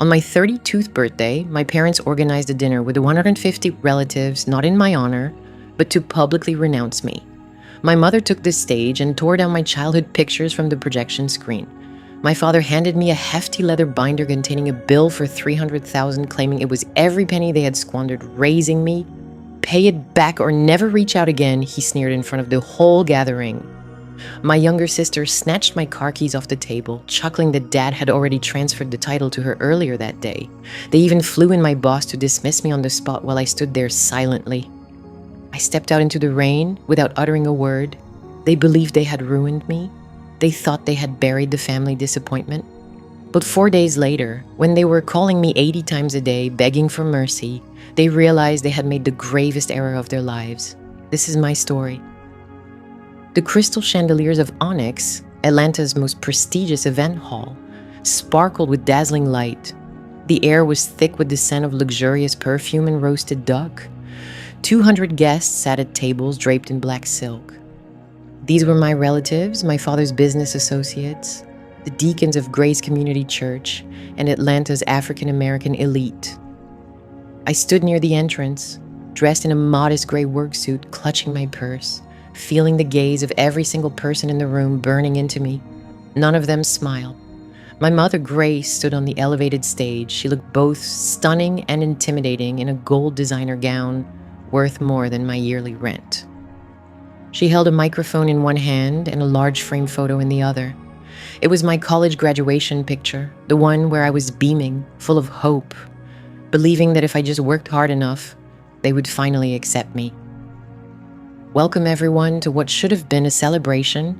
On my 32nd birthday, my parents organized a dinner with 150 relatives, not in my honor, but to publicly renounce me. My mother took the stage and tore down my childhood pictures from the projection screen. My father handed me a hefty leather binder containing a bill for $300,000, claiming it was every penny they had squandered raising me. Pay it back or never reach out again, he sneered in front of the whole gathering. My younger sister snatched my car keys off the table, chuckling that Dad had already transferred the title to her earlier that day. They even flew in my boss to dismiss me on the spot while I stood there silently. I stepped out into the rain without uttering a word. They believed they had ruined me. They thought they had buried the family disappointment. But 4 days later, when they were calling me 80 times a day, begging for mercy, they realized they had made the gravest error of their lives. This is my story. The crystal chandeliers of Onyx, Atlanta's most prestigious event hall, sparkled with dazzling light. The air was thick with the scent of luxurious perfume and roasted duck. 200 guests sat at tables draped in black silk. These were my relatives, my father's business associates, the deacons of Grace Community Church, and Atlanta's African-American elite. I stood near the entrance, dressed in a modest gray work suit, clutching my purse, feeling the gaze of every single person in the room burning into me. None of them smiled. My mother, Grace, stood on the elevated stage. She looked both stunning and intimidating in a gold designer gown worth more than my yearly rent. She held a microphone in one hand and a large frame photo in the other. It was my college graduation picture, the one where I was beaming, full of hope, believing that if I just worked hard enough, they would finally accept me. Welcome everyone to what should have been a celebration.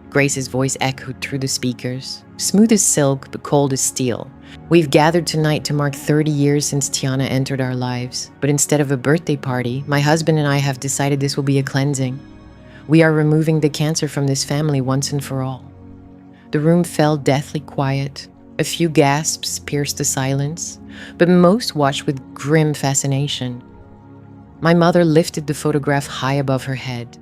Grace's voice echoed through the speakers, smooth as silk but cold as steel. We've gathered tonight to mark 30 years since Tiana entered our lives, but instead of a birthday party, my husband and I have decided this will be a cleansing. We are removing the cancer from this family once and for all. The room fell deathly quiet. A few gasps pierced the silence, but most watched with grim fascination. My mother lifted the photograph high above her head.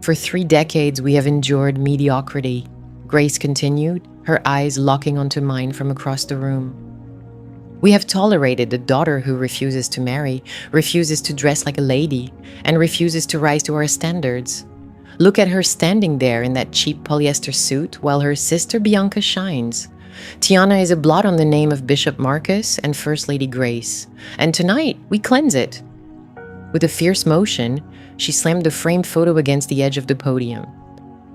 For 3 decades, we have endured mediocrity, Grace continued, her eyes locking onto mine from across the room. We have tolerated a daughter who refuses to marry, refuses to dress like a lady, and refuses to rise to our standards. Look at her standing there in that cheap polyester suit while her sister Bianca shines. Tiana is a blot on the name of Bishop Marcus and First Lady Grace, and tonight we cleanse it. With a fierce motion, she slammed the framed photo against the edge of the podium.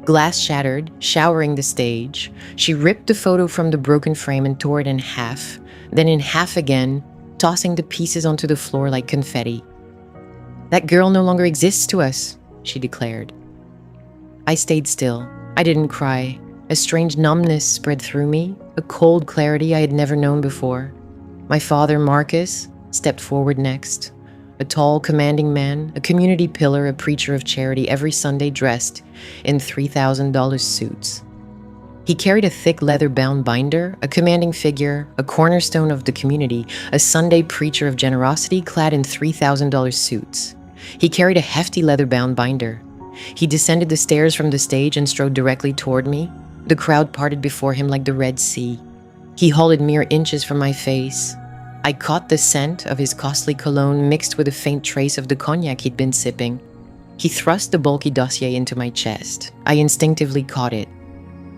Glass shattered, showering the stage. She ripped the photo from the broken frame and tore it in half, then in half again, tossing the pieces onto the floor like confetti. "That girl no longer exists to us," she declared. I stayed still. I didn't cry. A strange numbness spread through me, a cold clarity I had never known before. My father, Marcus, stepped forward next. A tall, commanding man, a community pillar, a preacher of charity, every Sunday dressed in $3,000 suits. He carried a thick leather-bound binder, a commanding figure, a cornerstone of the community, a Sunday preacher of generosity clad in $3,000 suits. He carried a hefty leather-bound binder. He descended the stairs from the stage and strode directly toward me. The crowd parted before him like the Red Sea. He halted mere inches from my face. I caught the scent of his costly cologne mixed with a faint trace of the cognac he'd been sipping. He thrust the bulky dossier into my chest. I instinctively caught it.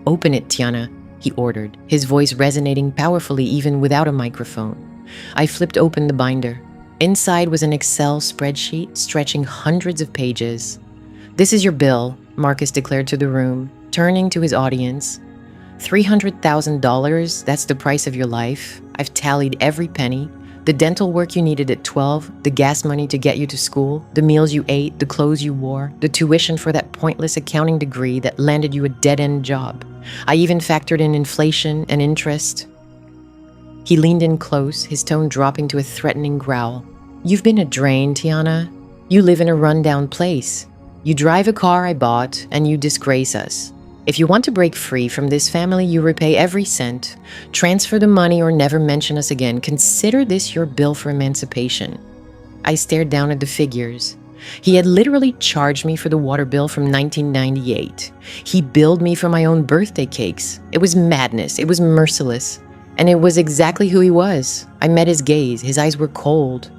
"Open it, Tiana," he ordered, his voice resonating powerfully even without a microphone. I flipped open the binder. Inside was an Excel spreadsheet stretching hundreds of pages. "This is your bill," Marcus declared to the room, turning to his audience. $300,000, that's the price of your life. I've tallied every penny. The dental work you needed at 12, the gas money to get you to school, the meals you ate, the clothes you wore, the tuition for that pointless accounting degree that landed you a dead-end job. I even factored in inflation and interest. He leaned in close, his tone dropping to a threatening growl. "You've been a drain, Tiana. You live in a rundown place. You drive a car I bought, and you disgrace us. If you want to break free from this family, you repay every cent. Transfer the money or never mention us again. Consider this your bill for emancipation." I stared down at the figures. He had literally charged me for the water bill from 1998. He billed me for my own birthday cakes. It was madness. It was merciless. And it was exactly who he was. I met his gaze. His eyes were cold,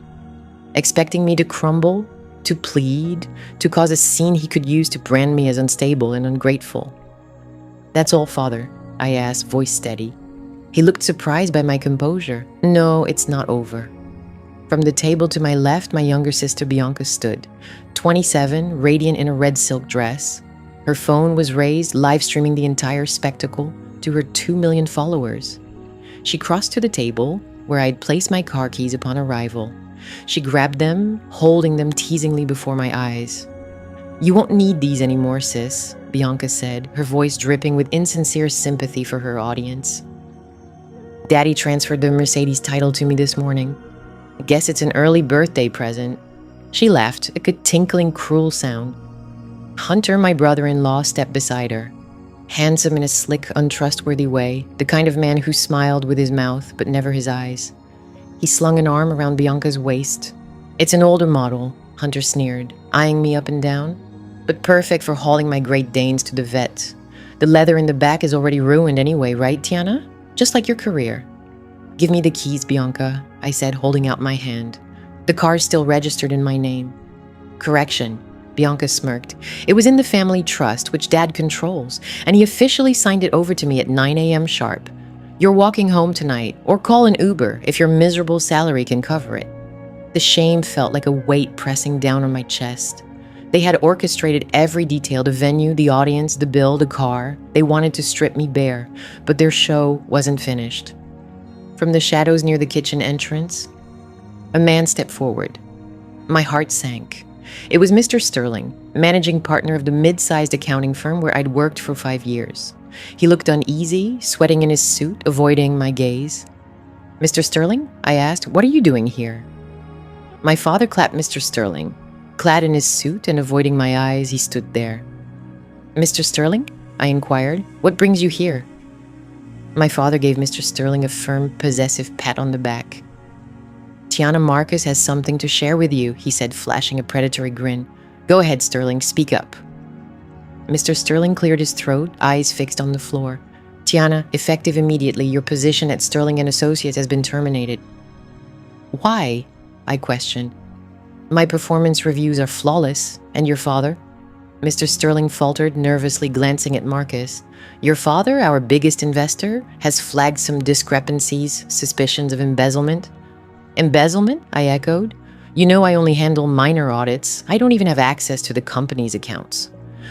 expecting me to crumble, to plead, to cause a scene he could use to brand me as unstable and ungrateful. "That's all, Father?" I asked, voice steady. He looked surprised by my composure. "No, it's not over." From the table to my left, my younger sister Bianca stood, 27, radiant in a red silk dress. Her phone was raised, live streaming the entire spectacle to her 2 million followers. She crossed to the table, where I'd placed my car keys upon arrival. She grabbed them, holding them teasingly before my eyes. "You won't need these anymore, sis," Bianca said, her voice dripping with insincere sympathy for her audience. "Daddy transferred the Mercedes title to me this morning. I guess it's an early birthday present." She laughed, a tinkling, cruel sound. Hunter, my brother-in-law, stepped beside her. Handsome in a slick, untrustworthy way, the kind of man who smiled with his mouth but never his eyes. He slung an arm around Bianca's waist. "It's an older model," Hunter sneered, eyeing me up and down, "but perfect for hauling my Great Danes to the vet. The leather in the back is already ruined anyway, right, Tiana? Just like your career." "Give me the keys, Bianca," I said, holding out my hand. "The car's still registered in my name." "Correction," Bianca smirked. "It was in the family trust, which Dad controls, and he officially signed it over to me at 9 a.m. sharp. You're walking home tonight, or call an Uber if your miserable salary can cover it." The shame felt like a weight pressing down on my chest. They had orchestrated every detail, the venue, the audience, the bill, the car. They wanted to strip me bare, but their show wasn't finished. From the shadows near the kitchen entrance, a man stepped forward. My heart sank. It was Mr. Sterling, managing partner of the mid-sized accounting firm where I'd worked for 5 years. He looked uneasy, sweating in his suit, avoiding my gaze. "Mr. Sterling?" I asked. "What are you doing here?" My father clapped Mr. Sterling. Clad in his suit and avoiding my eyes, he stood there. "Mr. Sterling?" I inquired. "What brings you here?" My father gave Mr. Sterling a firm, possessive pat on the back. "Tiana Marcus has something to share with you," he said, flashing a predatory grin. "Go ahead, Sterling, speak up." Mr. Sterling cleared his throat, eyes fixed on the floor. "Tiana, effective immediately, your position at Sterling & Associates has been terminated." "Why?" I questioned. "My performance reviews are flawless. And your father?" Mr. Sterling faltered, nervously glancing at Marcus. "Your father, our biggest investor, has flagged some discrepancies, suspicions of embezzlement." "Embezzlement?" I echoed. "You know I only handle minor audits. I don't even have access to the company's accounts."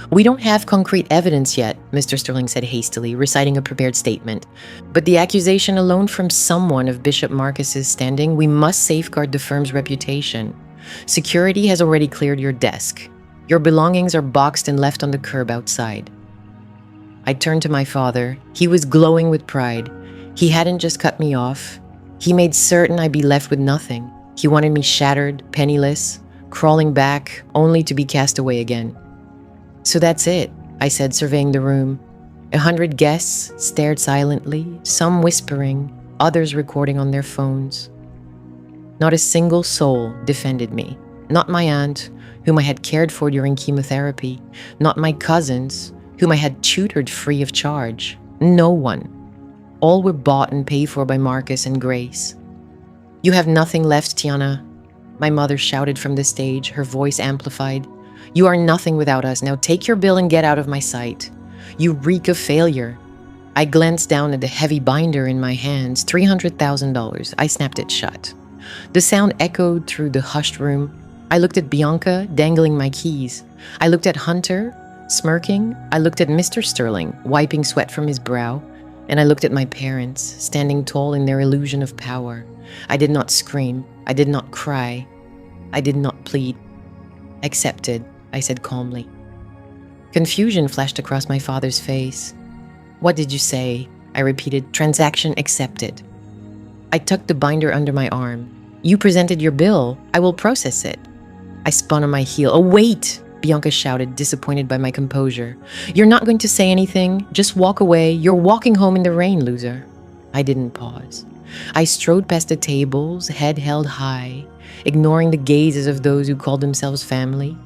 "We don't have concrete evidence yet," Mr. Sterling said hastily, reciting a prepared statement. "But the accusation alone from someone of Bishop Marcus's standing, we must safeguard the firm's reputation. Security has already cleared your desk. Your belongings are boxed and left on the curb outside." I turned to my father. He was glowing with pride. He hadn't just cut me off. He made certain I'd be left with nothing. He wanted me shattered, penniless, crawling back, only to be cast away again. "So that's it," I said, surveying the room. 100 guests stared silently, some whispering, others recording on their phones. Not a single soul defended me. Not my aunt, whom I had cared for during chemotherapy. Not my cousins, whom I had tutored free of charge. No one. All were bought and paid for by Marcus and Grace. "You have nothing left, Tiana," my mother shouted from the stage, her voice amplified. "You are nothing without us. Now take your bill and get out of my sight. You reek of failure." I glanced down at the heavy binder in my hands, $300,000. I snapped it shut. The sound echoed through the hushed room. I looked at Bianca, dangling my keys. I looked at Hunter, smirking. I looked at Mr. Sterling, wiping sweat from his brow. And I looked at my parents, standing tall in their illusion of power. I did not scream. I did not cry. I did not plead. "Accepted," I said calmly. Confusion flashed across my father's face. "What did you say?" I repeated. "Transaction accepted." I tucked the binder under my arm. "You presented your bill. I will process it." I spun on my heel. "Oh, wait!" Bianca shouted, disappointed by my composure. "You're not going to say anything? Just walk away. You're walking home in the rain, loser." I didn't pause. I strode past the tables, head held high, ignoring the gazes of those who called themselves family.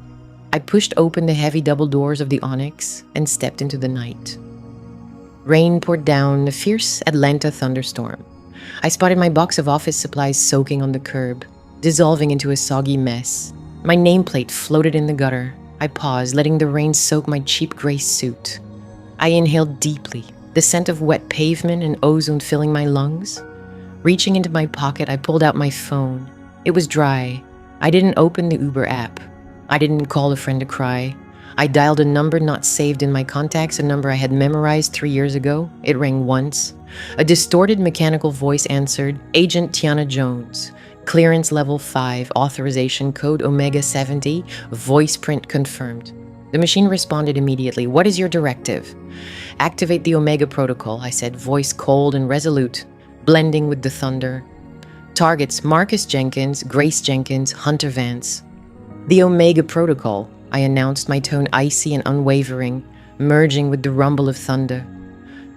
I pushed open the heavy double doors of the Onyx and stepped into the night. Rain poured down, a fierce Atlanta thunderstorm. I spotted my box of office supplies soaking on the curb, dissolving into a soggy mess. My nameplate floated in the gutter. I paused, letting the rain soak my cheap gray suit. I inhaled deeply, the scent of wet pavement and ozone filling my lungs. Reaching into my pocket, I pulled out my phone. It was dry. I didn't open the Uber app. I didn't call a friend to cry. I dialed a number not saved in my contacts, a number I had memorized 3 years ago. It rang once. A distorted mechanical voice answered, "Agent Tiana Jones. Clearance level 5, authorization code Omega 70, voice print confirmed." The machine responded immediately. "What is your directive?" "Activate the Omega protocol," I said, voice cold and resolute, blending with the thunder. "Targets Marcus Jenkins, Grace Jenkins, Hunter Vance." "The Omega protocol," I announced, my tone icy and unwavering, merging with the rumble of thunder.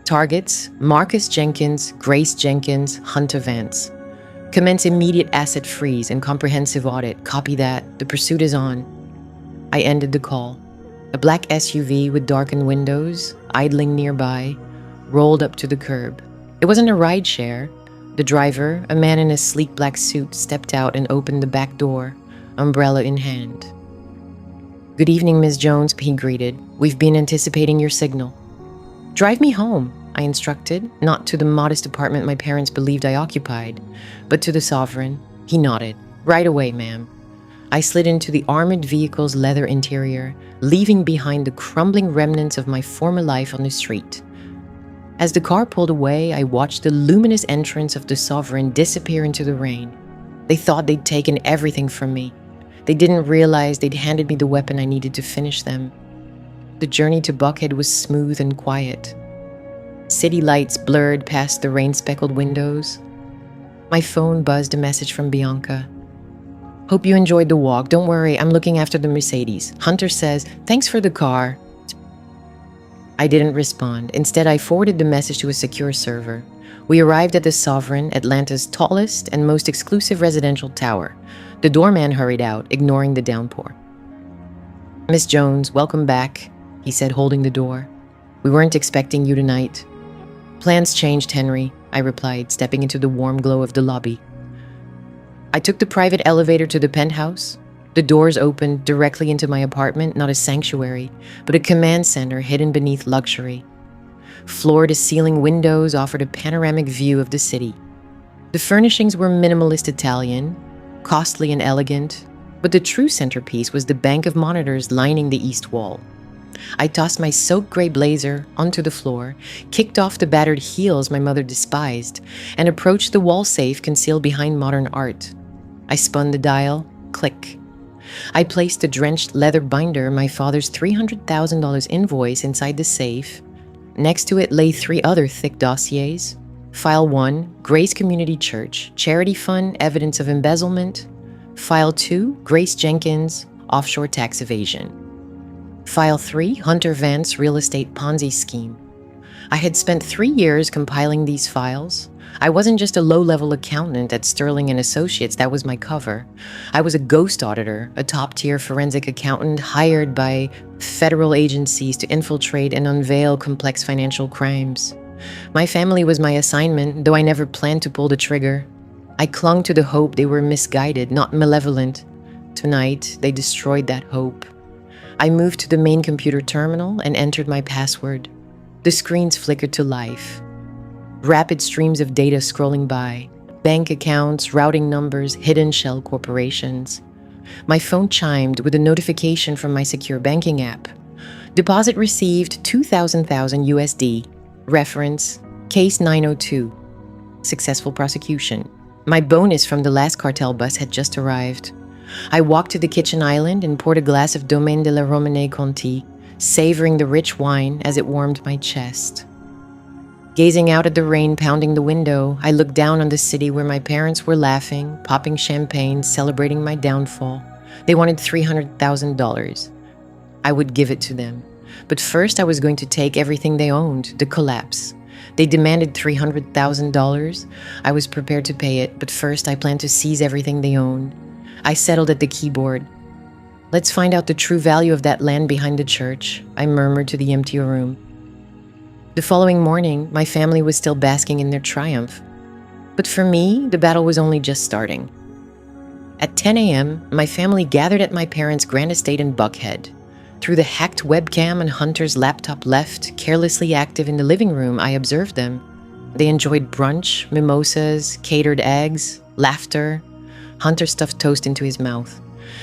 "Targets Marcus Jenkins, Grace Jenkins, Hunter Vance. Commence immediate asset freeze and comprehensive audit. Copy that. The pursuit is on." I ended the call. A black SUV with darkened windows, idling nearby, rolled up to the curb. It wasn't a rideshare. The driver, a man in a sleek black suit, stepped out and opened the back door, umbrella in hand. "Good evening, Ms. Jones," he greeted. "We've been anticipating your signal." "Drive me home," I instructed, not to the modest apartment my parents believed I occupied, but to the sovereign. He nodded. "Right away, ma'am." I slid into the armored vehicle's leather interior, leaving behind the crumbling remnants of my former life on the street. As the car pulled away, I watched the luminous entrance of the sovereign disappear into the rain. They thought they'd taken everything from me. They didn't realize they'd handed me the weapon I needed to finish them. The journey to Buckhead was smooth and quiet. City lights blurred past the rain-speckled windows. My phone buzzed a message from Bianca. "Hope you enjoyed the walk. Don't worry, I'm looking after the Mercedes. Hunter says, thanks for the car." I didn't respond. Instead, I forwarded the message to a secure server. We arrived at the Sovereign, Atlanta's tallest and most exclusive residential tower. The doorman hurried out, ignoring the downpour. "Miss Jones, welcome back," he said, holding the door. "We weren't expecting you tonight." "Plans changed, Henry," I replied, stepping into the warm glow of the lobby. I took the private elevator to the penthouse. The doors opened directly into my apartment, not a sanctuary, but a command center hidden beneath luxury. Floor-to-ceiling windows offered a panoramic view of the city. The furnishings were minimalist Italian, costly and elegant, but the true centerpiece was the bank of monitors lining the east wall. I tossed my soaked gray blazer onto the floor, kicked off the battered heels my mother despised, and approached the wall safe concealed behind modern art. I spun the dial. Click. I placed the drenched leather binder, my father's $300,000 invoice, inside the safe. Next to it lay 3 other thick dossiers. File 1, Grace Community Church, Charity Fund, Evidence of Embezzlement. File 2, Grace Jenkins, Offshore Tax Evasion. File 3, Hunter Vance Real Estate Ponzi Scheme. I had spent 3 years compiling these files. I wasn't just a low-level accountant at Sterling and Associates, that was my cover. I was a ghost auditor, a top-tier forensic accountant hired by federal agencies to infiltrate and unveil complex financial crimes. My family was my assignment, though I never planned to pull the trigger. I clung to the hope they were misguided, not malevolent. Tonight, they destroyed that hope. I moved to the main computer terminal and entered my password. The screens flickered to life. Rapid streams of data scrolling by. Bank accounts, routing numbers, hidden shell corporations. My phone chimed with a notification from my secure banking app. Deposit received 2,000 USD. Reference, case 902. Successful prosecution. My bonus from the last cartel bus had just arrived. I walked to the kitchen island and poured a glass of Domaine de la Romanée Conti, savoring the rich wine as it warmed my chest. Gazing out at the rain pounding the window, I looked down on the city where my parents were laughing, popping champagne, celebrating my downfall. They wanted $300,000. I would give it to them. But first I was going to take everything they owned, the collapse. They demanded $300,000. I was prepared to pay it, but first I planned to seize everything they owned. I settled at the keyboard. "Let's find out the true value of that land behind the church," I murmured to the empty room. The following morning, my family was still basking in their triumph. But for me, the battle was only just starting. At 10 a.m., my family gathered at my parents' grand estate in Buckhead. Through the hacked webcam on Hunter's laptop left, carelessly active in the living room, I observed them. They enjoyed brunch, mimosas, catered eggs, laughter. Hunter stuffed toast into his mouth.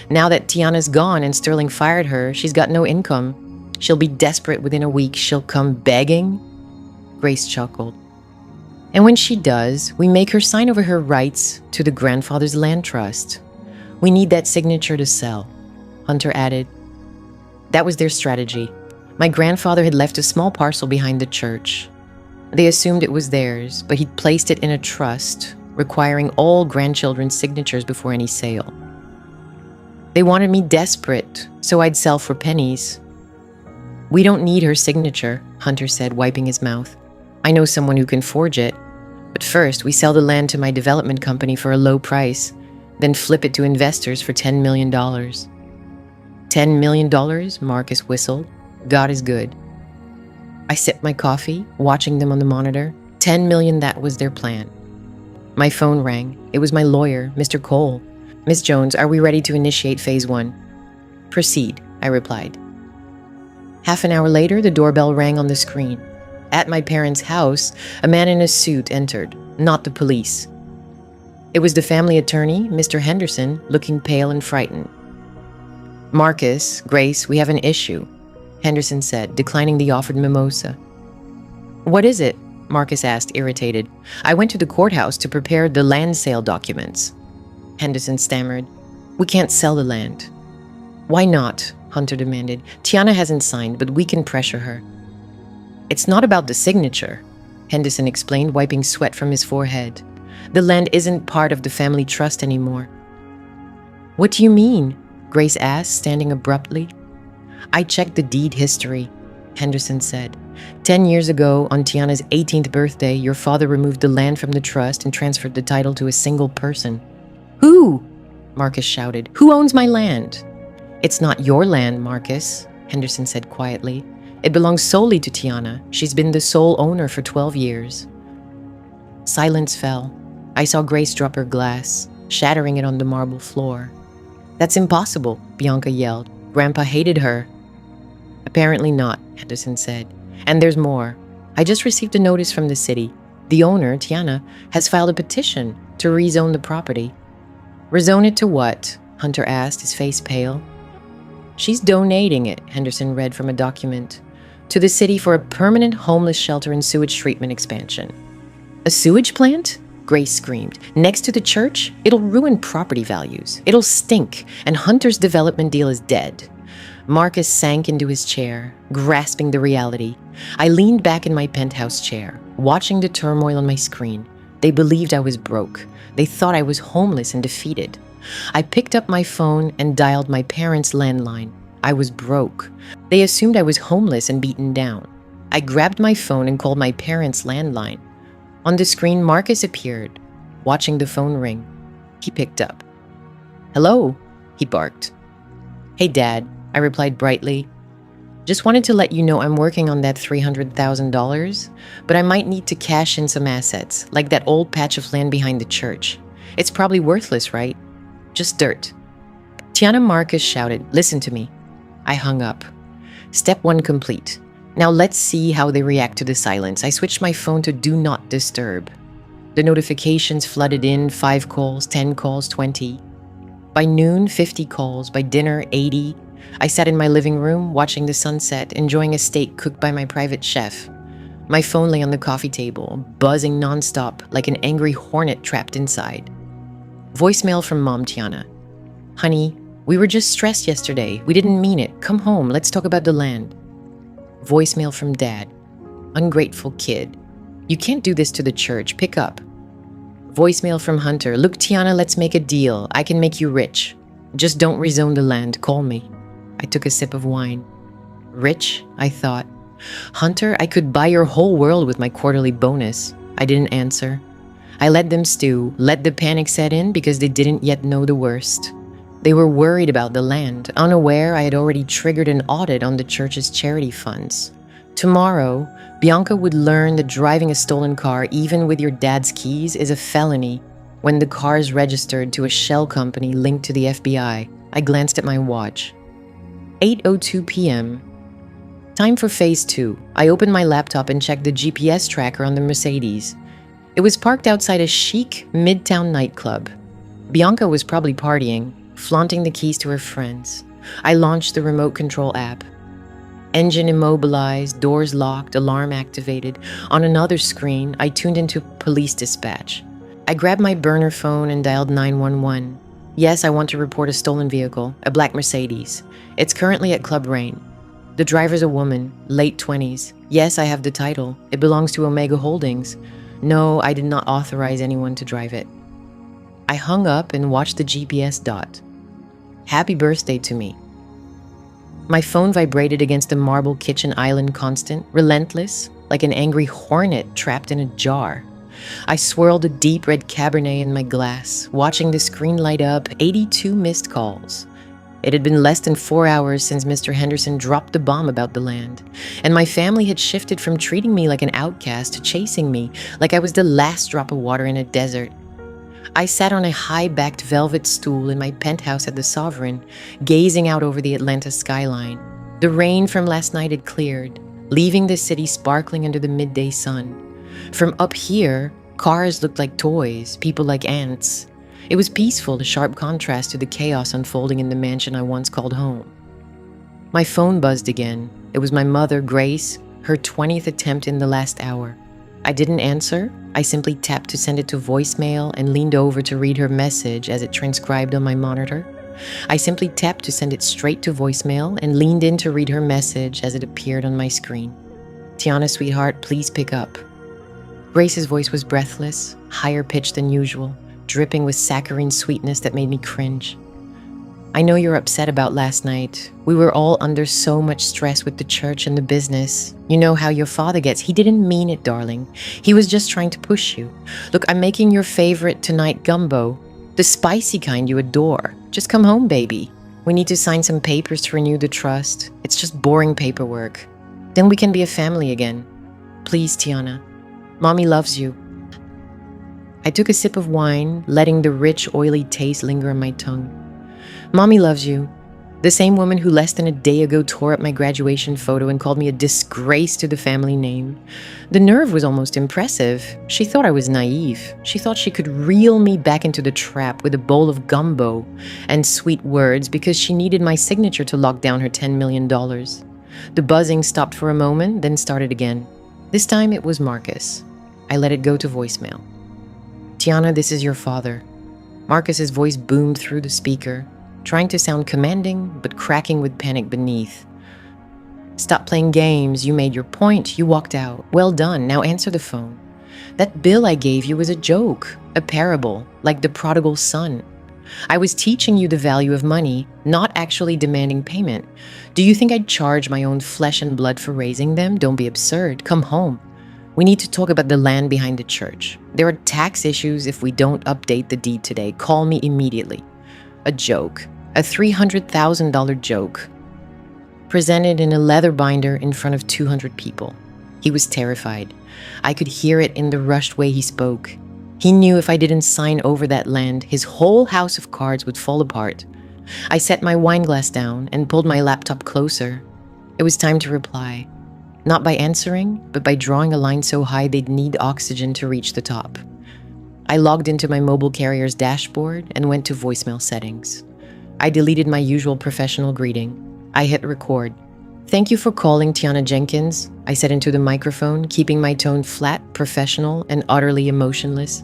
Now that Tiana's gone and Sterling fired her, she's got no income. She'll be desperate within a week. She'll come begging. Grace chuckled. And when she does, we make her sign over her rights to the grandfather's land trust. We need that signature to sell, Hunter added. That was their strategy. My grandfather had left a small parcel behind the church. They assumed it was theirs, but he'd placed it in a trust, requiring all grandchildren's signatures before any sale. They wanted me desperate, so I'd sell for pennies. We don't need her signature, Hunter said, wiping his mouth. I know someone who can forge it. But first, we sell the land to my development company for a low price, then flip it to investors for $10 million. $10 million, Marcus whistled. God is good. I sipped my coffee, watching them on the monitor. $10 million, that was their plan. My phone rang. It was my lawyer, Mr. Cole. Miss Jones, are we ready to initiate phase 1? Proceed, I replied. Half an hour later, the doorbell rang on the screen. At my parents' house, a man in a suit entered, not the police. It was the family attorney, Mr. Henderson, looking pale and frightened. Marcus, Grace, we have an issue, Henderson said, declining the offered mimosa. What is it? Marcus asked, irritated. I went to the courthouse to prepare the land sale documents. Henderson stammered. We can't sell the land. Why not? Hunter demanded. Tiana hasn't signed, but we can pressure her. It's not about the signature, Henderson explained, wiping sweat from his forehead. The land isn't part of the family trust anymore. What do you mean? Grace asked, standing abruptly. I checked the deed history, Henderson said. 10 years ago, on Tiana's 18th birthday, your father removed the land from the trust and transferred the title to a single person. Who? Marcus shouted. Who owns my land? It's not your land, Marcus, Henderson said quietly. It belongs solely to Tiana. She's been the sole owner for 12 years. Silence fell. I saw Grace drop her glass, shattering it on the marble floor. That's impossible, Bianca yelled. Grandpa hated her. Apparently not, Henderson said. And there's more. I just received a notice from the city. The owner, Tiana, has filed a petition to rezone the property. Rezone it to what? Hunter asked, his face pale. She's donating it, Henderson read from a document, to the city for a permanent homeless shelter and sewage treatment expansion. A sewage plant? Grace screamed. Next to the church? It'll ruin property values. It'll stink, and Hunter's development deal is dead. Marcus sank into his chair, grasping the reality. I leaned back in my penthouse chair, watching the turmoil on my screen. They believed I was broke. They thought I was homeless and defeated. I picked up my phone and dialed my parents' landline. I was broke. They assumed I was homeless and beaten down. I grabbed my phone and called my parents' landline. On the screen, Marcus appeared, watching the phone ring. He picked up. Hello, he barked. Hey, Dad, I replied brightly. Just wanted to let you know I'm working on that $300,000, but I might need to cash in some assets, like that old patch of land behind the church. It's probably worthless, right? Just dirt. Tiana Marcus shouted, listen to me. I hung up. Step 1 complete. Now let's see how they react to the silence. I switched my phone to Do Not Disturb. The notifications flooded in, 5 calls, 10 calls, 20. By noon, 50 calls. By dinner, 80. I sat in my living room, watching the sunset, enjoying a steak cooked by my private chef. My phone lay on the coffee table, buzzing nonstop like an angry hornet trapped inside. Voicemail from Mom Tiana. Honey, we were just stressed yesterday. We didn't mean it. Come home. Let's talk about the land. Voicemail from Dad. Ungrateful kid. You can't do this to the church. Pick up. Voicemail from Hunter. Look, Tiana, let's make a deal. I can make you rich. Just don't rezone the land. Call me. I took a sip of wine. Rich? I thought. Hunter, I could buy your whole world with my quarterly bonus. I didn't answer. I let them stew, let the panic set in because they didn't yet know the worst. They were worried about the land, unaware I had already triggered an audit on the church's charity funds. Tomorrow, Bianca would learn that driving a stolen car, even with your dad's keys, is a felony when the car is registered to a shell company linked to the FBI. I glanced at my watch. 8:02 p.m. Time for phase 2. I opened my laptop and checked the GPS tracker on the Mercedes. It was parked outside a chic midtown nightclub. Bianca was probably partying, flaunting the keys to her friends. I launched the remote control app. Engine immobilized, doors locked, alarm activated. On another screen, I tuned into police dispatch. I grabbed my burner phone and dialed 911. Yes, I want to report a stolen vehicle, a black Mercedes. It's currently at Club Rain. The driver's a woman, late 20s. Yes, I have the title. It belongs to Omega Holdings. No, I did not authorize anyone to drive it. I hung up and watched the GPS dot. Happy birthday to me. My phone vibrated against the marble kitchen island constant, relentless, like an angry hornet trapped in a jar. I swirled a deep red Cabernet in my glass, watching the screen light up 82 missed calls. It had been less than 4 hours since Mr. Henderson dropped the bomb about the land, and my family had shifted from treating me like an outcast to chasing me like I was the last drop of water in a desert. I sat on a high-backed velvet stool in my penthouse at the Sovereign, gazing out over the Atlanta skyline. The rain from last night had cleared, leaving the city sparkling under the midday sun. From up here, cars looked like toys, people like ants. It was peaceful, a sharp contrast to the chaos unfolding in the mansion I once called home. My phone buzzed again. It was my mother, Grace, her 20th attempt in the last hour. I didn't answer. I simply tapped to send it to voicemail and leaned over to read her message as it transcribed on my monitor. I simply tapped to send it straight to voicemail and leaned in to read her message as it appeared on my screen. Tiana, sweetheart, please pick up. Grace's voice was breathless, higher pitched than usual, dripping with saccharine sweetness that made me cringe. I know you're upset about last night. We were all under so much stress with the church and the business. You know how your father gets. He didn't mean it, darling. He was just trying to push you. Look, I'm making your favorite tonight gumbo, the spicy kind you adore. Just come home, baby. We need to sign some papers to renew the trust. It's just boring paperwork. Then we can be a family again. Please, Tiana. Mommy loves you. I took a sip of wine, letting the rich, oily taste linger on my tongue. Mommy loves you. The same woman who less than a day ago tore up my graduation photo and called me a disgrace to the family name. The nerve was almost impressive. She thought I was naive. She thought she could reel me back into the trap with a bowl of gumbo and sweet words because she needed my signature to lock down her $10 million. The buzzing stopped for a moment, then started again. This time it was Marcus. I let it go to voicemail. Tiana, this is your father. Marcus's voice boomed through the speaker, trying to sound commanding, but cracking with panic beneath. Stop playing games. You made your point. You walked out. Well done. Now answer the phone. That bill I gave you was a joke, a parable, like the prodigal son. I was teaching you the value of money, not actually demanding payment. Do you think I'd charge my own flesh and blood for raising them? Don't be absurd. Come home. We need to talk about the land behind the church. There are tax issues if we don't update the deed today. Call me immediately. A joke. A $300,000 joke. Presented in a leather binder in front of 200 people. He was terrified. I could hear it in the rushed way he spoke. He knew if I didn't sign over that land, his whole house of cards would fall apart. I set my wine glass down and pulled my laptop closer. It was time to reply. Not by answering, but by drawing a line so high they'd need oxygen to reach the top. I logged into my mobile carrier's dashboard and went to voicemail settings. I deleted my usual professional greeting. I hit record. Thank you for calling, Tiana Jenkins, I said into the microphone, keeping my tone flat, professional, and utterly emotionless.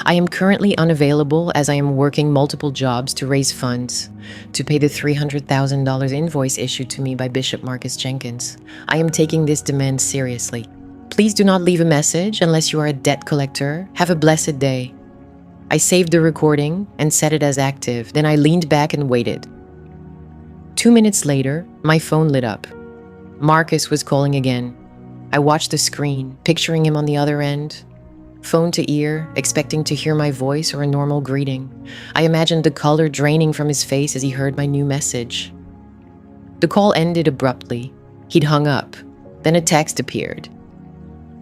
I am currently unavailable as I am working multiple jobs to raise funds to pay the $300,000 invoice issued to me by Bishop Marcus Jenkins. I am taking this demand seriously. Please do not leave a message unless you are a debt collector. Have a blessed day. I saved the recording and set it as active. Then I leaned back and waited. 2 minutes later, my phone lit up. Marcus was calling again. I watched the screen, picturing him on the other end. Phone to ear, expecting to hear my voice or a normal greeting. I imagined the color draining from his face as he heard my new message. The call ended abruptly. He'd hung up. Then a text appeared.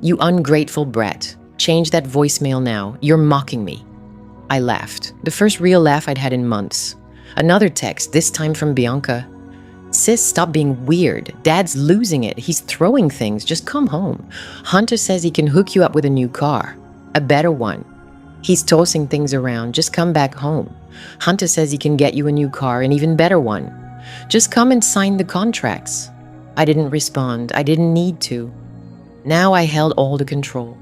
"You ungrateful brat. Change that voicemail now. You're mocking me." I laughed, the first real laugh I'd had in months. Another text, this time from Bianca. "Sis, stop being weird. Dad's losing it. He's throwing things. Just come home. Hunter says he can hook you up with a new car. A better one. He's tossing things around. Just come back home. Hunter says he can get you a new car, an even better one. Just come and sign the contracts." I didn't respond. I didn't need to. Now I held all the control.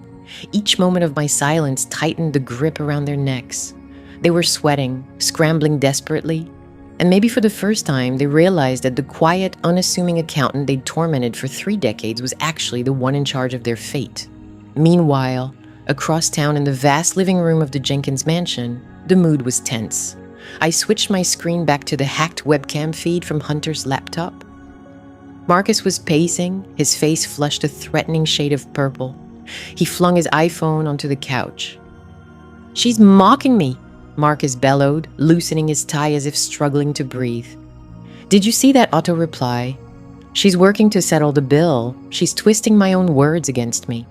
Each moment of my silence tightened the grip around their necks. They were sweating, scrambling desperately, and maybe for the first time they realized that the quiet, unassuming accountant they'd tormented for 3 decades was actually the one in charge of their fate. Meanwhile, across town in the vast living room of the Jenkins mansion, the mood was tense. I switched my screen back to the hacked webcam feed from Hunter's laptop. Marcus was pacing, his face flushed a threatening shade of purple. He flung his iPhone onto the couch. "She's mocking me," Marcus bellowed, loosening his tie as if struggling to breathe. "Did you see that auto reply? She's working to settle the bill. She's twisting my own words against me."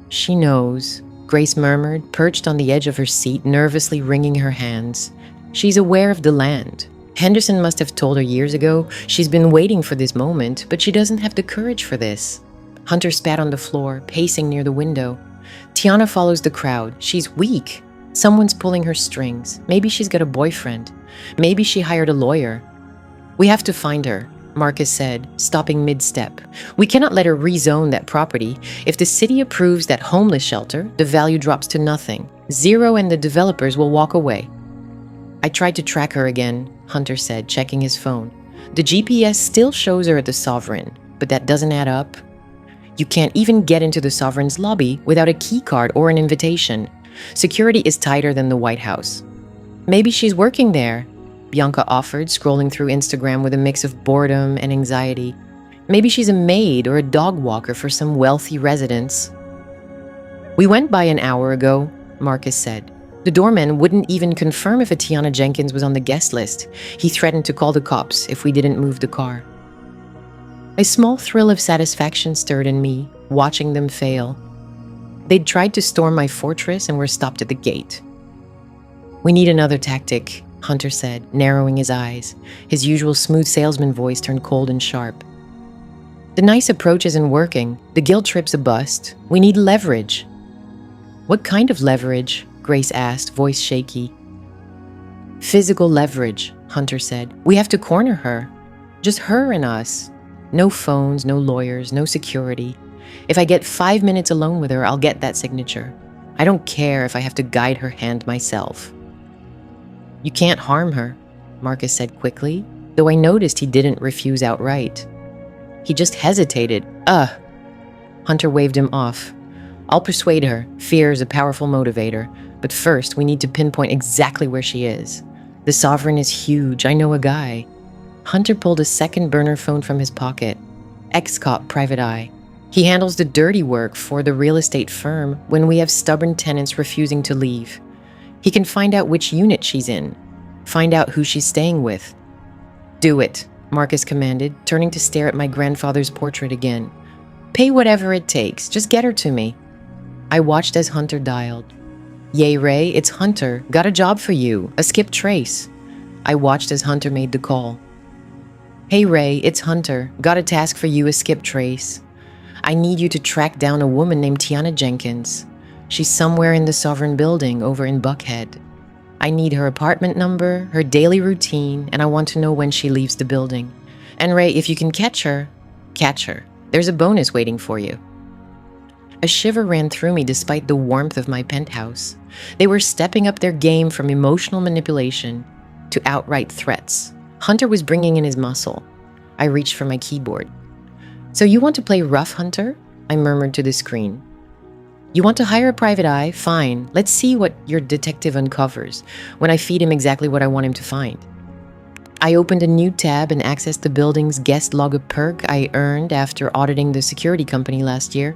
"She knows," Grace murmured, perched on the edge of her seat, nervously wringing her hands. "She's aware of the land. Henderson must have told her years ago. She's been waiting for this moment, but she doesn't have the courage for this." Hunter spat on the floor, pacing near the window. "Tiana follows the crowd. She's weak. Someone's pulling her strings. Maybe she's got a boyfriend. Maybe she hired a lawyer." "We have to find her," Marcus said, stopping mid-step. "We cannot let her rezone that property. If the city approves that homeless shelter, the value drops to nothing. Zero, and the developers will walk away." "I tried to track her again," Hunter said, checking his phone. "The GPS still shows her at the Sovereign, but that doesn't add up. You can't even get into the Sovereign's lobby without a key card or an invitation. Security is tighter than the White House." "Maybe she's working there," Bianca offered, scrolling through Instagram with a mix of boredom and anxiety. "Maybe she's a maid or a dog walker for some wealthy residents." "We went by an hour ago," Marcus said. "The doorman wouldn't even confirm if a Tiana Jenkins was on the guest list. He threatened to call the cops if we didn't move the car." A small thrill of satisfaction stirred in me, watching them fail. They'd tried to storm my fortress and were stopped at the gate. "We need another tactic," Hunter said, narrowing his eyes. His usual smooth salesman voice turned cold and sharp. "The nice approach isn't working. The guilt trip's a bust. We need leverage." "What kind of leverage?" Grace asked, voice shaky. "Physical leverage," Hunter said. "We have to corner her. Just her and us. No phones, no lawyers, no security. If I get 5 minutes alone with her, I'll get that signature. I don't care if I have to guide her hand myself." "You can't harm her," Marcus said quickly, though I noticed he didn't refuse outright. He just hesitated. Hunter waved him off. "I'll persuade her. Fear is a powerful motivator. But first, we need to pinpoint exactly where she is. The Sovereign is huge. I know a guy." Hunter pulled a second burner phone from his pocket. "Ex-cop private eye. He handles the dirty work for the real estate firm when we have stubborn tenants refusing to leave. He can find out which unit she's in. Find out who she's staying with." "Do it," Marcus commanded, turning to stare at my grandfather's portrait again. "Pay whatever it takes. Just get her to me." I watched as Hunter dialed. "Yay, Ray, it's Hunter. Got a job for you. A skip trace." I watched as Hunter made the call. "Hey, Ray, it's Hunter. Got a task for you, a skip trace. I need you to track down a woman named Tiana Jenkins. She's somewhere in the Sovereign building over in Buckhead. I need her apartment number, her daily routine, and I want to know when she leaves the building. And Ray, if you can catch her, catch her. There's a bonus waiting for you." A shiver ran through me despite the warmth of my penthouse. They were stepping up their game from emotional manipulation to outright threats. Hunter was bringing in his muscle. I reached for my keyboard. "So you want to play rough, Hunter?" I murmured to the screen. "You want to hire a private eye? Fine. Let's see what your detective uncovers when I feed him exactly what I want him to find." I opened a new tab and accessed the building's guest log, a perk I earned after auditing the security company last year.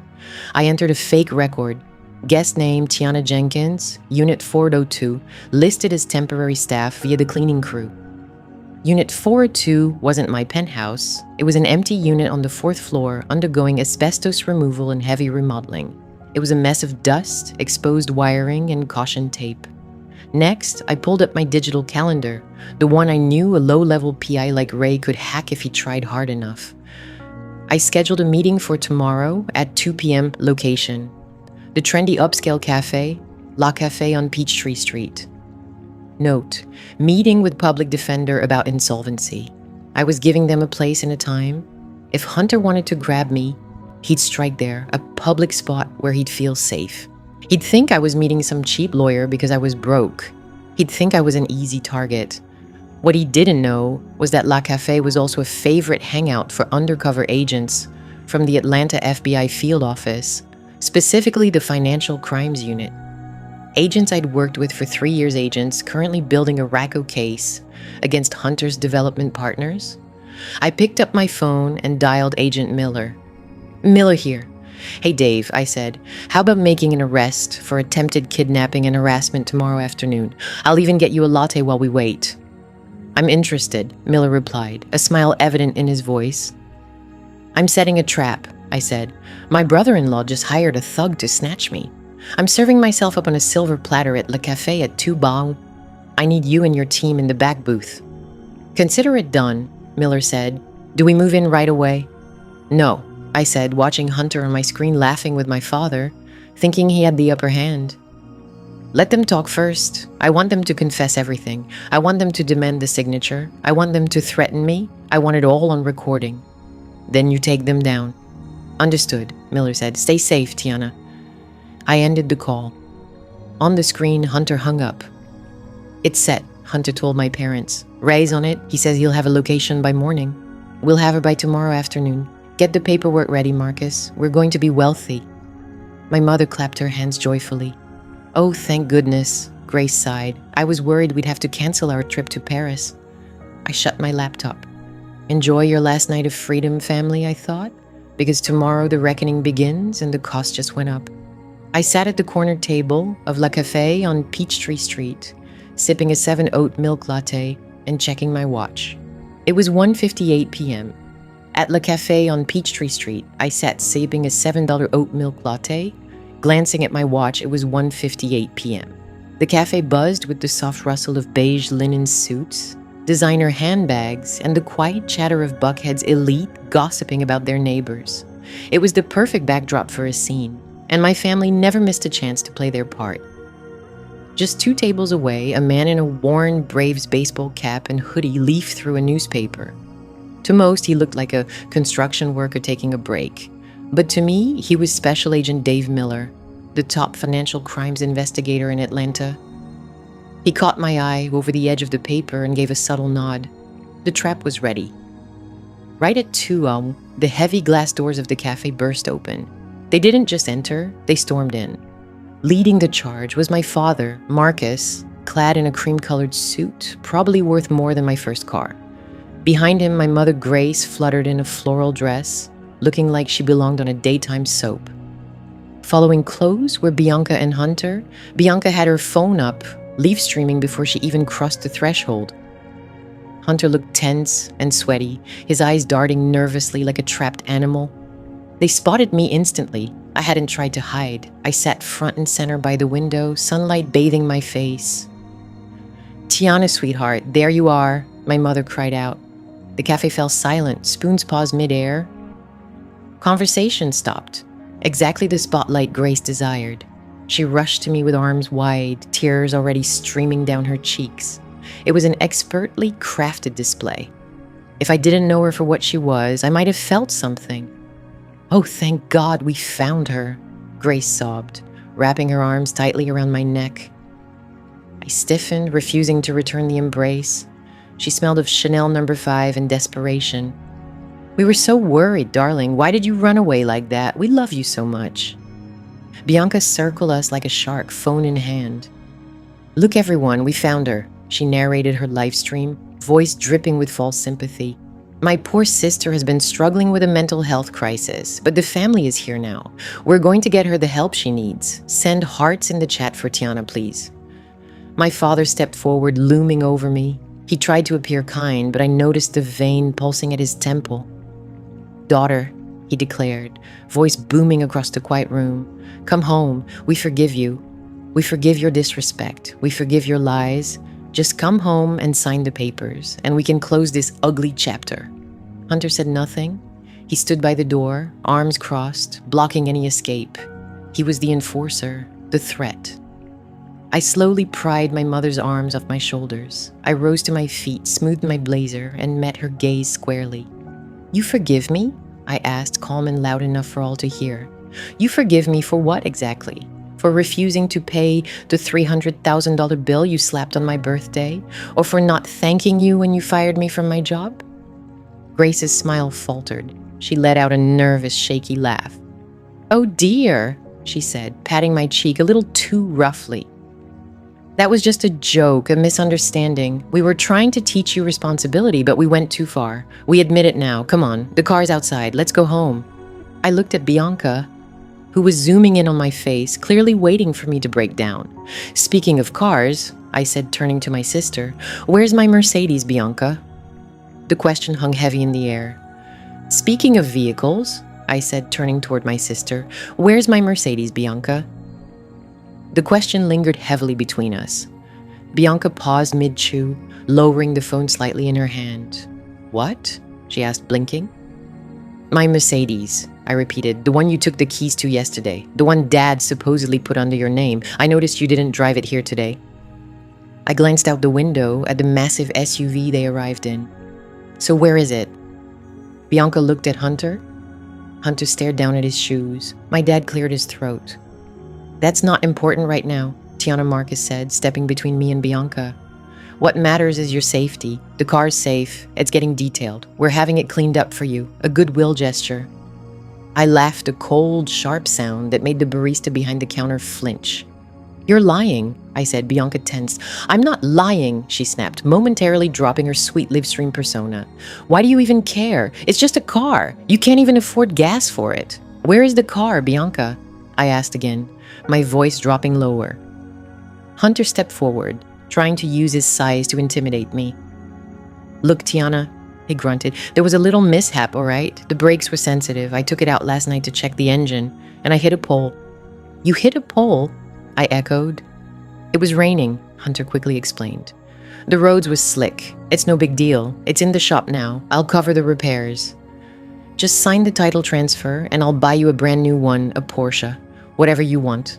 I entered a fake record. Guest name Tiana Jenkins, Unit 402, listed as temporary staff via the cleaning crew. Unit 402 wasn't my penthouse. It was an empty unit on the 4th floor undergoing asbestos removal and heavy remodeling. It was a mess of dust, exposed wiring, and caution tape. Next, I pulled up my digital calendar, the one I knew a low-level PI like Ray could hack if he tried hard enough. I scheduled a meeting for tomorrow at 2 p.m. location. The trendy upscale cafe, La Cafe on Peachtree Street. Note, meeting with public defender about insolvency. I was giving them a place and a time. If Hunter wanted to grab me, he'd strike there, a public spot where he'd feel safe. He'd think I was meeting some cheap lawyer because I was broke. He'd think I was an easy target. What he didn't know was that La Cafe was also a favorite hangout for undercover agents from the Atlanta FBI field office, specifically the Financial Crimes Unit. Agents I'd worked with for 3 years, agents currently building a RACO case against Hunter's development partners. I picked up my phone and dialed Agent Miller. Miller here. Hey Dave, I said, how about making an arrest for attempted kidnapping and harassment tomorrow afternoon? I'll even get you a latte while we wait. I'm interested, Miller replied, a smile evident in his voice. I'm setting a trap, I said. My brother-in-law just hired a thug to snatch me. I'm serving myself up on a silver platter at Le Café at 2 bong. I need you and your team in the back booth. Consider it done, Miller said. Do we move in right away? No, I said, watching Hunter on my screen laughing with my father, thinking he had the upper hand. Let them talk first. I want them to confess everything. I want them to demand the signature. I want them to threaten me. I want it all on recording. Then you take them down. Understood, Miller said. Stay safe, Tiana. I ended the call. On the screen, Hunter hung up. It's set, Hunter told my parents. Ray's on it. He says he'll have a location by morning. We'll have her by tomorrow afternoon. Get the paperwork ready, Marcus. We're going to be wealthy. My mother clapped her hands joyfully. Oh, thank goodness, Grace sighed. I was worried we'd have to cancel our trip to Paris. I shut my laptop. Enjoy your last night of freedom, family, I thought, because tomorrow the reckoning begins and the cost just went up. I sat at the corner table of La Cafe on Peachtree Street, sipping a 7 oat milk latte and checking my watch. It was 1:58 p.m. At La Cafe on Peachtree Street, I sat sipping a $7 oat milk latte. Glancing at my watch, it was 1:58 p.m. The cafe buzzed with the soft rustle of beige linen suits, designer handbags, and the quiet chatter of Buckhead's elite gossiping about their neighbors. It was the perfect backdrop for a scene, and my family never missed a chance to play their part. Just 2 tables away, a man in a worn Braves baseball cap and hoodie leafed through a newspaper. To most, he looked like a construction worker taking a break. But to me, he was Special Agent Dave Miller, the top financial crimes investigator in Atlanta. He caught my eye over the edge of the paper and gave a subtle nod. The trap was ready. Right at 2, the heavy glass doors of the cafe burst open. They didn't just enter, they stormed in. Leading the charge was my father, Marcus, clad in a cream-colored suit, probably worth more than my first car. Behind him, my mother, Grace, fluttered in a floral dress, looking like she belonged on a daytime soap. Following close were Bianca and Hunter. Bianca had her phone up, live streaming before she even crossed the threshold. Hunter looked tense and sweaty, his eyes darting nervously like a trapped animal. They spotted me instantly. I hadn't tried to hide. I sat front and center by the window, sunlight bathing my face. Tiana, sweetheart, there you are, my mother cried out. The cafe fell silent, spoons paused midair. Conversation stopped. Exactly the spotlight Grace desired. She rushed to me with arms wide, tears already streaming down her cheeks. It was an expertly crafted display. If I didn't know her for what she was, I might have felt something. Oh, thank God we found her, Grace sobbed, wrapping her arms tightly around my neck. I stiffened, refusing to return the embrace. She smelled of Chanel No. 5 and desperation. We were so worried, darling. Why did you run away like that? We love you so much. Bianca circled us like a shark, phone in hand. Look, everyone, we found her, she narrated her live stream, voice dripping with false sympathy. My poor sister has been struggling with a mental health crisis, but the family is here now. We're going to get her the help she needs. Send hearts in the chat for Tiana, please. My father stepped forward, looming over me. He tried to appear kind, but I noticed the vein pulsing at his temple. "Daughter," he declared, voice booming across the quiet room, "come home. We forgive you. We forgive your disrespect. We forgive your lies. Just come home and sign the papers, and we can close this ugly chapter." Hunter said nothing. He stood by the door, arms crossed, blocking any escape. He was the enforcer, the threat. I slowly pried my mother's arms off my shoulders. I rose to my feet, smoothed my blazer, and met her gaze squarely. "You forgive me?" I asked, calm and loud enough for all to hear. "You forgive me for what exactly? For refusing to pay the $300,000 bill you slapped on my birthday? Or for not thanking you when you fired me from my job?" Grace's smile faltered. She let out a nervous, shaky laugh. "Oh dear," she said, patting my cheek a little too roughly. "That was just a joke, a misunderstanding. We were trying to teach you responsibility, but we went too far. We admit it now. Come on, the car's outside. Let's go home." I looked at Bianca, who was zooming in on my face, clearly waiting for me to break down. "Speaking of cars," I said, turning to my sister, "where's my Mercedes, Bianca?" The question hung heavy in the air. "Speaking of vehicles," I said, turning toward my sister, "where's my Mercedes, Bianca?" The question lingered heavily between us. Bianca paused mid-chew, lowering the phone slightly in her hand. "What?" she asked, blinking. "My Mercedes," I repeated, "the one you took the keys to yesterday, the one Dad supposedly put under your name. I noticed you didn't drive it here today." I glanced out the window at the massive SUV they arrived in. "So where is it?" Bianca looked at Hunter. Hunter stared down at his shoes. My dad cleared his throat. "That's not important right now," Tiana Marcus said, stepping between me and Bianca. "What matters is your safety. The car's safe. It's getting detailed. We're having it cleaned up for you. A goodwill gesture." I laughed, a cold, sharp sound that made the barista behind the counter flinch. "You're lying," I said. Bianca tensed. "I'm not lying," she snapped, momentarily dropping her sweet Livestream persona. "Why do you even care? It's just a car. You can't even afford gas for it." "Where is the car, Bianca?" I asked again, my voice dropping lower. Hunter stepped forward, trying to use his size to intimidate me. "Look, Tiana," he grunted. "There was a little mishap, all right? The brakes were sensitive. I took it out last night to check the engine, and I hit a pole." "You hit a pole?" I echoed. "It was raining," Hunter quickly explained. "The roads were slick. It's no big deal. It's in the shop now. I'll cover the repairs. Just sign the title transfer, and I'll buy you a brand new one, a Porsche. Whatever you want."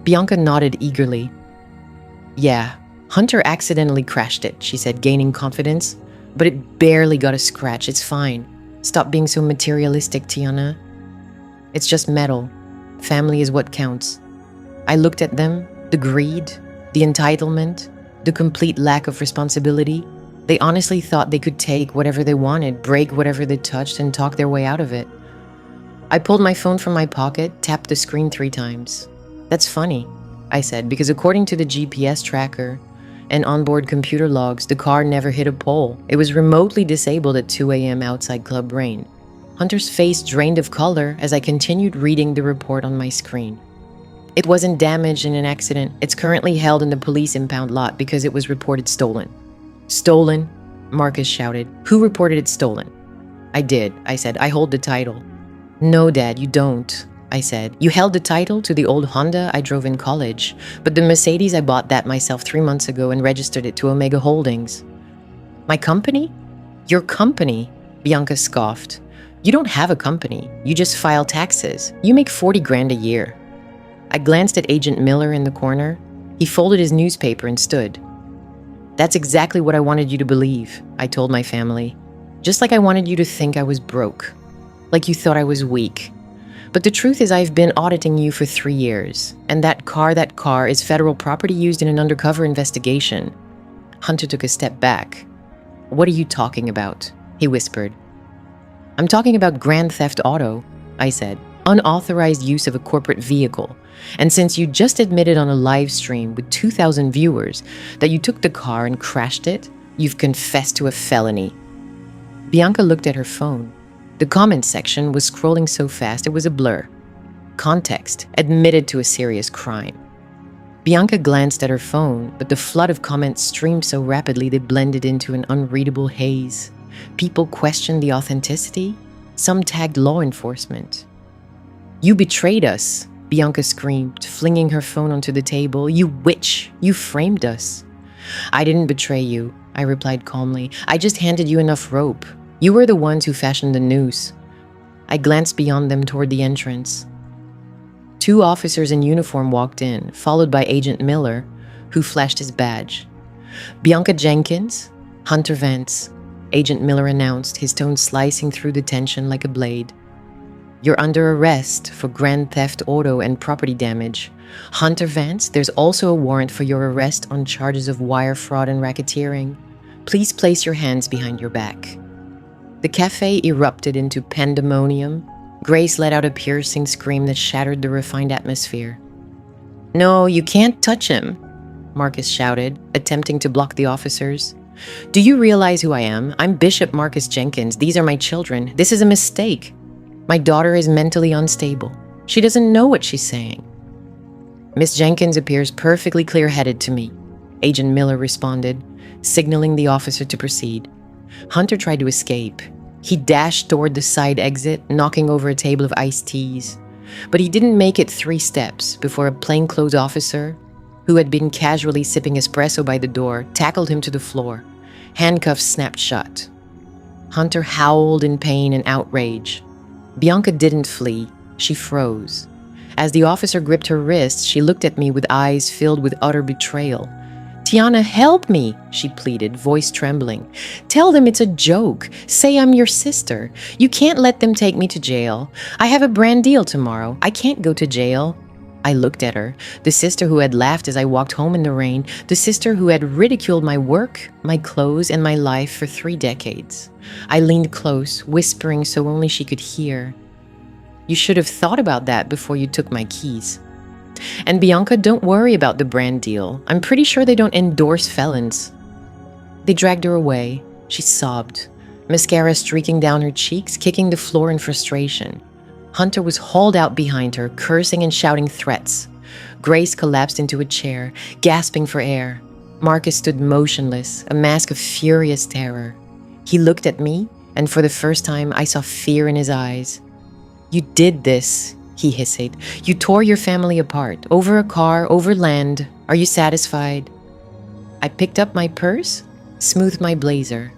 Bianca nodded eagerly. "Yeah, Hunter accidentally crashed it," she said, gaining confidence. "But it barely got a scratch. It's fine. Stop being so materialistic, Tiana. It's just metal. Family is what counts." I looked at them, the greed, the entitlement, the complete lack of responsibility. They honestly thought they could take whatever they wanted, break whatever they touched, and talk their way out of it. I pulled my phone from my pocket, tapped the screen 3 times. "That's funny," I said, because according to the GPS tracker and onboard computer logs, the car never hit a pole. It was remotely disabled at 2 a.m. outside Club Rain. Hunter's face drained of color as I continued reading the report on my screen. "It wasn't damaged in an accident. It's currently held in the police impound lot because it was reported stolen." "Stolen?" Marcus shouted. "Who reported it stolen?" "I did," I said. "I hold the title." "No, Dad, you don't," I said. "You held the title to the old Honda I drove in college, but the Mercedes, I bought that myself 3 months ago and registered it to Omega Holdings." "My company?" "Your company," Bianca scoffed. "You don't have a company. You just file taxes. You make 40 grand a year." I glanced at Agent Miller in the corner. He folded his newspaper and stood. "That's exactly what I wanted you to believe," I told my family. "Just like I wanted you to think I was broke. Like you thought I was weak. But the truth is I've been auditing you for 3 years. And that car is federal property used in an undercover investigation." Hunter took a step back. "What are you talking about?" he whispered. "I'm talking about grand theft auto," I said. "Unauthorized use of a corporate vehicle. And since you just admitted on a live stream with 2,000 viewers that you took the car and crashed it, you've confessed to a felony." Bianca looked at her phone. The comments section was scrolling so fast it was a blur. Context: admitted to a serious crime. Bianca glanced at her phone, but the flood of comments streamed so rapidly they blended into an unreadable haze. People questioned the authenticity. Some tagged law enforcement. "You betrayed us," Bianca screamed, flinging her phone onto the table. "You witch! You framed us." "I didn't betray you," I replied calmly. "I just handed you enough rope. You were the ones who fashioned the noose." I glanced beyond them toward the entrance. 2 officers in uniform walked in, followed by Agent Miller, who flashed his badge. "Bianca Jenkins, Hunter Vance," Agent Miller announced, his tone slicing through the tension like a blade. "You're under arrest for grand theft auto and property damage. Hunter Vance, there's also a warrant for your arrest on charges of wire fraud and racketeering. Please place your hands behind your back." The cafe erupted into pandemonium. Grace let out a piercing scream that shattered the refined atmosphere. "No, you can't touch him," Marcus shouted, attempting to block the officers. "Do you realize who I am? I'm Bishop Marcus Jenkins. These are my children. This is a mistake. My daughter is mentally unstable. She doesn't know what she's saying." "Miss Jenkins appears perfectly clear-headed to me," Agent Miller responded, signaling the officer to proceed. Hunter tried to escape. He dashed toward the side exit, knocking over a table of iced teas. But he didn't make it 3 steps before a plainclothes officer, who had been casually sipping espresso by the door, tackled him to the floor. Handcuffs snapped shut. Hunter howled in pain and outrage. Bianca didn't flee. She froze. As the officer gripped her wrist, she looked at me with eyes filled with utter betrayal. "Tiana, help me," she pleaded, voice trembling. "Tell them it's a joke. Say I'm your sister. You can't let them take me to jail. I have a brand deal tomorrow. I can't go to jail." I looked at her, the sister who had laughed as I walked home in the rain, the sister who had ridiculed my work, my clothes, and my life for 3 decades. I leaned close, whispering so only she could hear. "You should have thought about that before you took my keys. And Bianca, don't worry about the brand deal. I'm pretty sure they don't endorse felons." They dragged her away. She sobbed, mascara streaking down her cheeks, kicking the floor in frustration. Hunter was hauled out behind her, cursing and shouting threats. Grace collapsed into a chair, gasping for air. Marcus stood motionless, a mask of furious terror. He looked at me, and for the first time, I saw fear in his eyes. "You did this," he hissed. "You tore your family apart, over a car, over land. Are you satisfied?" I picked up my purse, smoothed my blazer.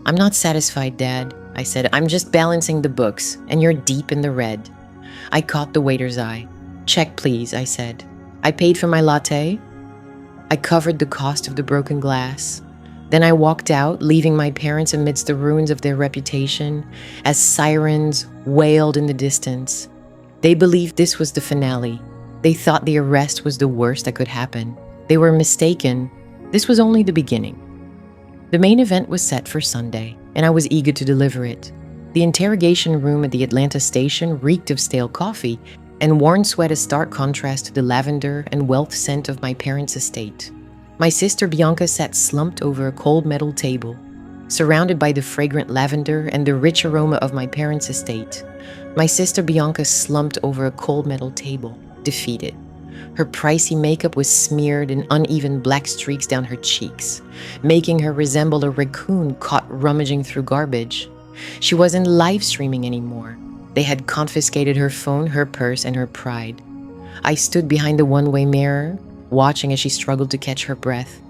"I'm not satisfied, Dad," I said. "I'm just balancing the books, and you're deep in the red." I caught the waiter's eye. "Check, please," I said. I paid for my latte. I covered the cost of the broken glass. Then I walked out, leaving my parents amidst the ruins of their reputation, as sirens wailed in the distance. They believed this was the finale. They thought the arrest was the worst that could happen. They were mistaken. This was only the beginning. The main event was set for Sunday, and I was eager to deliver it. The interrogation room at the Atlanta station reeked of stale coffee, and worn sweat a stark contrast to the lavender and wealth scent of my parents' estate. My sister Bianca sat slumped over a cold metal table, surrounded by the fragrant lavender and the rich aroma of my parents' estate. My sister Bianca slumped over a cold metal table, defeated. Her pricey makeup was smeared in uneven black streaks down her cheeks, making her resemble a raccoon caught rummaging through garbage. She wasn't live streaming anymore. They had confiscated her phone, her purse, and her pride. I stood behind the one-way mirror, watching as she struggled to catch her breath.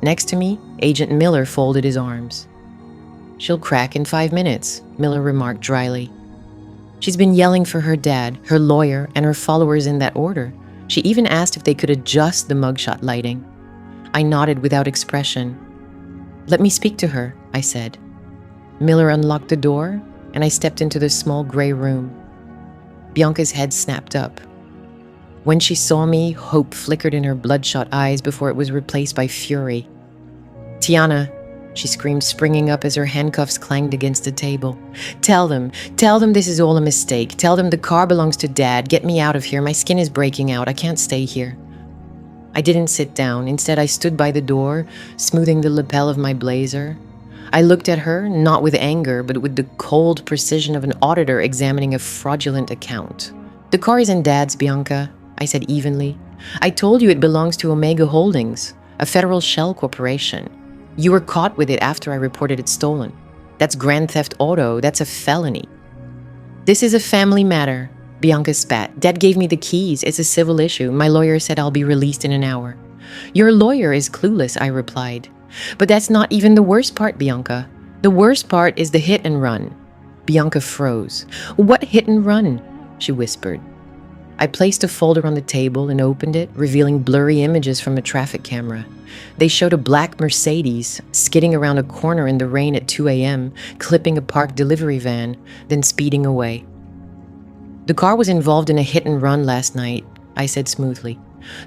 Next to me, Agent Miller folded his arms. "She'll crack in 5 minutes," Miller remarked dryly. "She's been yelling for her dad, her lawyer, and her followers in that order. She even asked if they could adjust the mugshot lighting." I nodded without expression. "Let me speak to her," I said. Miller unlocked the door, and I stepped into the small gray room. Bianca's head snapped up. When she saw me, hope flickered in her bloodshot eyes before it was replaced by fury. "Tiana," she screamed, springing up as her handcuffs clanged against the table. Tell them this is all a mistake. Tell them the car belongs to Dad. Get me out of here. My skin is breaking out. I can't stay here." I didn't sit down. Instead, I stood by the door, smoothing the lapel of my blazer. I looked at her, not with anger, but with the cold precision of an auditor examining a fraudulent account. "The car is in Dad's, Bianca. I said evenly. I told you it belongs to Omega Holdings, a federal shell corporation. You were caught with it after I reported it stolen. That's grand theft auto. That's a felony. This is a family matter, Bianca spat. Dad gave me the keys. It's a civil issue. My lawyer said I'll be released in an hour. Your lawyer is clueless, I replied. But that's not even the worst part, Bianca. The worst part is the hit and run. Bianca froze. What hit and run? She whispered. I placed a folder on the table and opened it, revealing blurry images from a traffic camera. They showed a black Mercedes skidding around a corner in the rain at 2 a.m., clipping a parked delivery van, then speeding away. The car was involved in a hit and run last night, I said smoothly.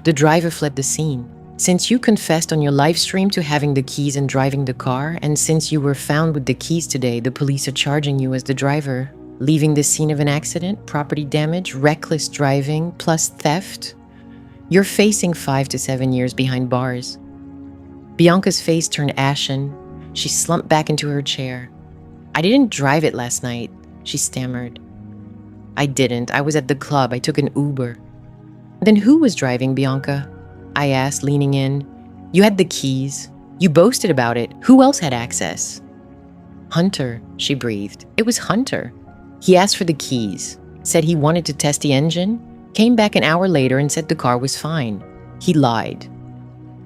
The driver fled the scene. Since you confessed on your live stream to having the keys and driving the car, and since you were found with the keys today, the police are charging you as the driver, leaving the scene of an accident, property damage, reckless driving, plus theft. You're facing 5 to 7 years behind bars. Bianca's face turned ashen. She slumped back into her chair. I didn't drive it last night, she stammered. I didn't. I was at the club. I took an Uber. Then who was driving, Bianca? I asked, leaning in. You had the keys. You boasted about it. Who else had access? Hunter, she breathed. It was Hunter. He asked for the keys, said he wanted to test the engine, came back an hour later and said the car was fine. He lied.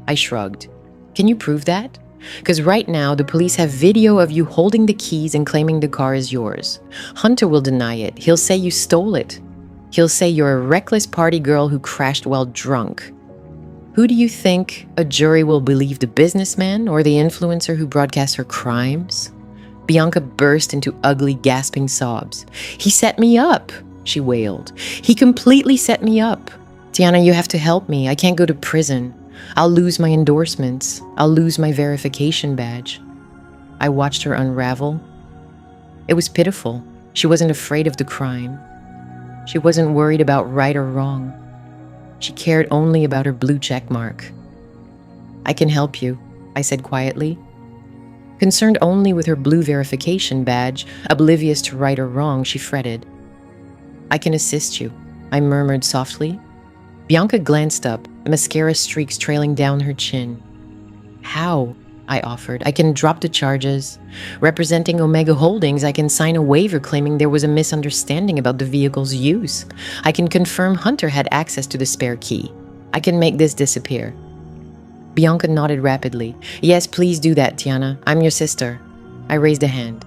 I shrugged. Can you prove that? Because right now, the police have video of you holding the keys and claiming the car is yours. Hunter will deny it. He'll say you stole it. He'll say you're a reckless party girl who crashed while drunk. Who do you think a jury will believe, the businessman or the influencer who broadcasts her crimes? Bianca burst into ugly, gasping sobs. He set me up, she wailed. He completely set me up. Tiana, you have to help me. I can't go to prison. I'll lose my endorsements. I'll lose my verification badge. I watched her unravel. It was pitiful. She wasn't afraid of the crime. She wasn't worried about right or wrong. She cared only about her blue check mark. I can help you, I said quietly. Concerned only with her blue verification badge, oblivious to right or wrong, she fretted. I can assist you, I murmured softly. Bianca glanced up, mascara streaks trailing down her chin. How? I offered. I can drop the charges. Representing Omega Holdings, I can sign a waiver claiming there was a misunderstanding about the vehicle's use. I can confirm Hunter had access to the spare key. I can make this disappear. Bianca nodded rapidly. Yes, please do that, Tiana. I'm your sister. I raised a hand.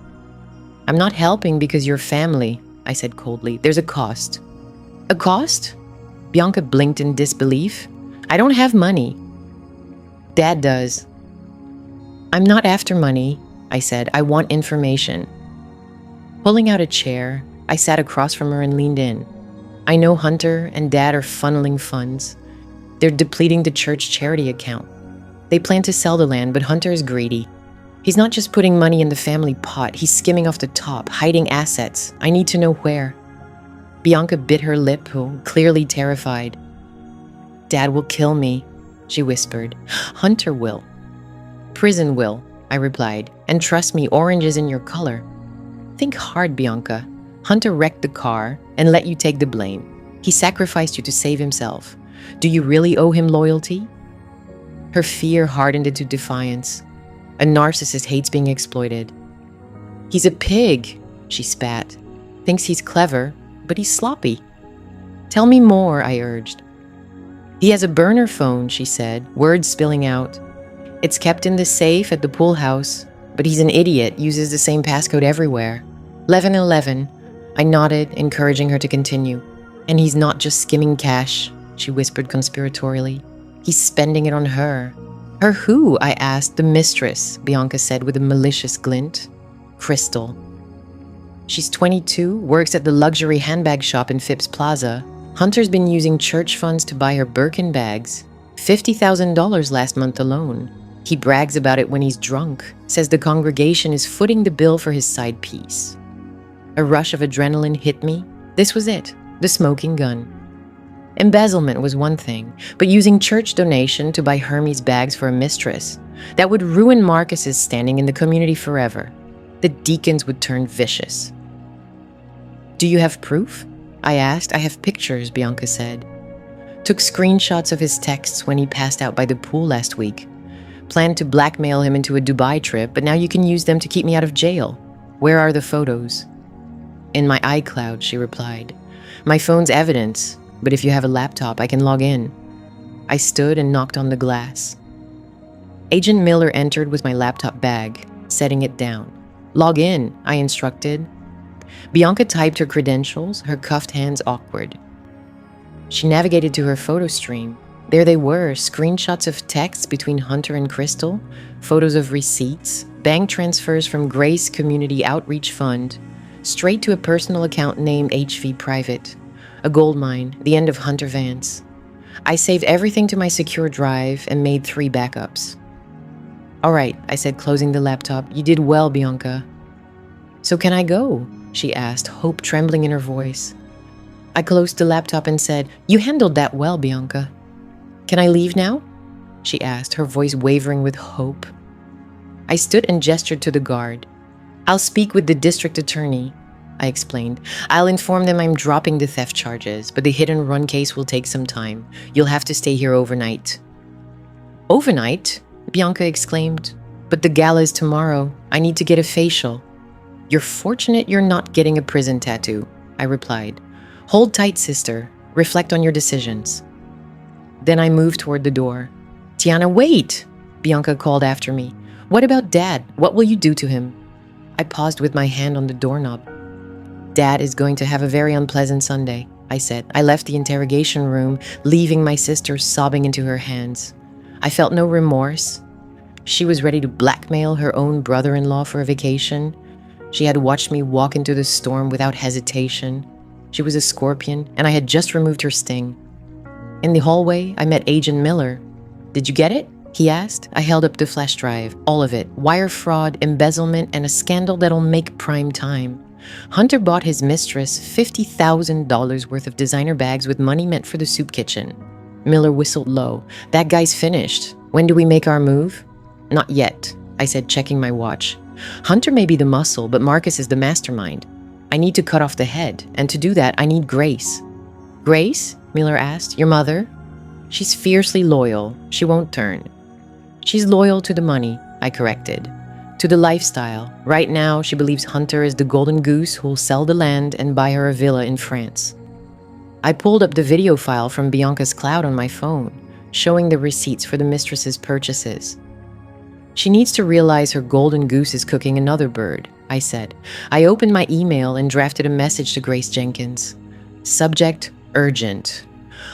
I'm not helping because you're family, I said coldly. There's a cost. A cost? Bianca blinked in disbelief. I don't have money. Dad does. I'm not after money, I said. I want information. Pulling out a chair, I sat across from her and leaned in. I know Hunter and Dad are funneling funds. They're depleting the church charity account. They plan to sell the land, but Hunter is greedy. He's not just putting money in the family pot. He's skimming off the top, hiding assets. I need to know where. Bianca bit her lip, clearly terrified. Dad will kill me, she whispered. Hunter will. Prison will, I replied. And trust me, orange is in your color. Think hard, Bianca. Hunter wrecked the car and let you take the blame. He sacrificed you to save himself. Do you really owe him loyalty? Her fear hardened into defiance. A narcissist hates being exploited. He's a pig, she spat. Thinks he's clever, but he's sloppy. Tell me more, I urged. He has a burner phone, she said, words spilling out. It's kept in the safe at the pool house, but he's an idiot, uses the same passcode everywhere. 1111. I nodded, encouraging her to continue. And he's not just skimming cash, she whispered conspiratorially. He's spending it on her. Her who? I asked. The mistress, Bianca said with a malicious glint. Crystal. She's 22, works at the luxury handbag shop in Phipps Plaza. Hunter's been using church funds to buy her Birkin bags. $50,000 last month alone. He brags about it when he's drunk, says the congregation is footing the bill for his side piece. A rush of adrenaline hit me. This was it, the smoking gun. Embezzlement was one thing, but using church donation to buy Hermes bags for a mistress, that would ruin Marcus's standing in the community forever. The deacons would turn vicious. Do you have proof? I asked. I have pictures, Bianca said. Took screenshots of his texts when he passed out by the pool last week. Planned to blackmail him into a Dubai trip, but now you can use them to keep me out of jail. Where are the photos? In my iCloud, she replied. My phone's evidence, but if you have a laptop, I can log in. I stood and knocked on the glass. Agent Miller entered with my laptop bag, setting it down. Log in, I instructed. Bianca typed her credentials, her cuffed hands awkward. She navigated to her photo stream. There they were, screenshots of texts between Hunter and Crystal, photos of receipts, bank transfers from Grace Community Outreach Fund, straight to a personal account named HV Private, a gold mine, the end of Hunter Vance. I saved everything to my secure drive and made 3 backups. All right, I said, closing the laptop. You did well, Bianca. So can I go? She asked, hope trembling in her voice. I closed the laptop and said, you handled that well, Bianca. Can I leave now? She asked, her voice wavering with hope. I stood and gestured to the guard. I'll speak with the district attorney, I explained. I'll inform them I'm dropping the theft charges, but the hit and run case will take some time. You'll have to stay here overnight. Overnight? Bianca exclaimed. But the gala is tomorrow. I need to get a facial. You're fortunate you're not getting a prison tattoo, I replied. Hold tight, sister. Reflect on your decisions. Then I moved toward the door. Tiana, wait! Bianca called after me. What about Dad? What will you do to him? I paused with my hand on the doorknob. Dad is going to have a very unpleasant Sunday, I said. I left the interrogation room, leaving my sister sobbing into her hands. I felt no remorse. She was ready to blackmail her own brother-in-law for a vacation. She had watched me walk into the storm without hesitation. She was a scorpion, and I had just removed her sting. In the hallway, I met Agent Miller. Did you get it? He asked. I held up the flash drive, all of it. Wire fraud, embezzlement, and a scandal that'll make prime time. Hunter bought his mistress $50,000 worth of designer bags with money meant for the soup kitchen. Miller whistled low. That guy's finished. When do we make our move? Not yet, I said, checking my watch. Hunter may be the muscle, but Marcus is the mastermind. I need to cut off the head, and to do that, I need Grace. Grace? Miller asked. Your mother? She's fiercely loyal. She won't turn. She's loyal to the money, I corrected. To the lifestyle. Right now, she believes Hunter is the golden goose who'll sell the land and buy her a villa in France. I pulled up the video file from Bianca's cloud on my phone, showing the receipts for the mistress's purchases. She needs to realize her golden goose is cooking another bird, I said. I opened my email and drafted a message to Grace Jenkins. Subject, urgent.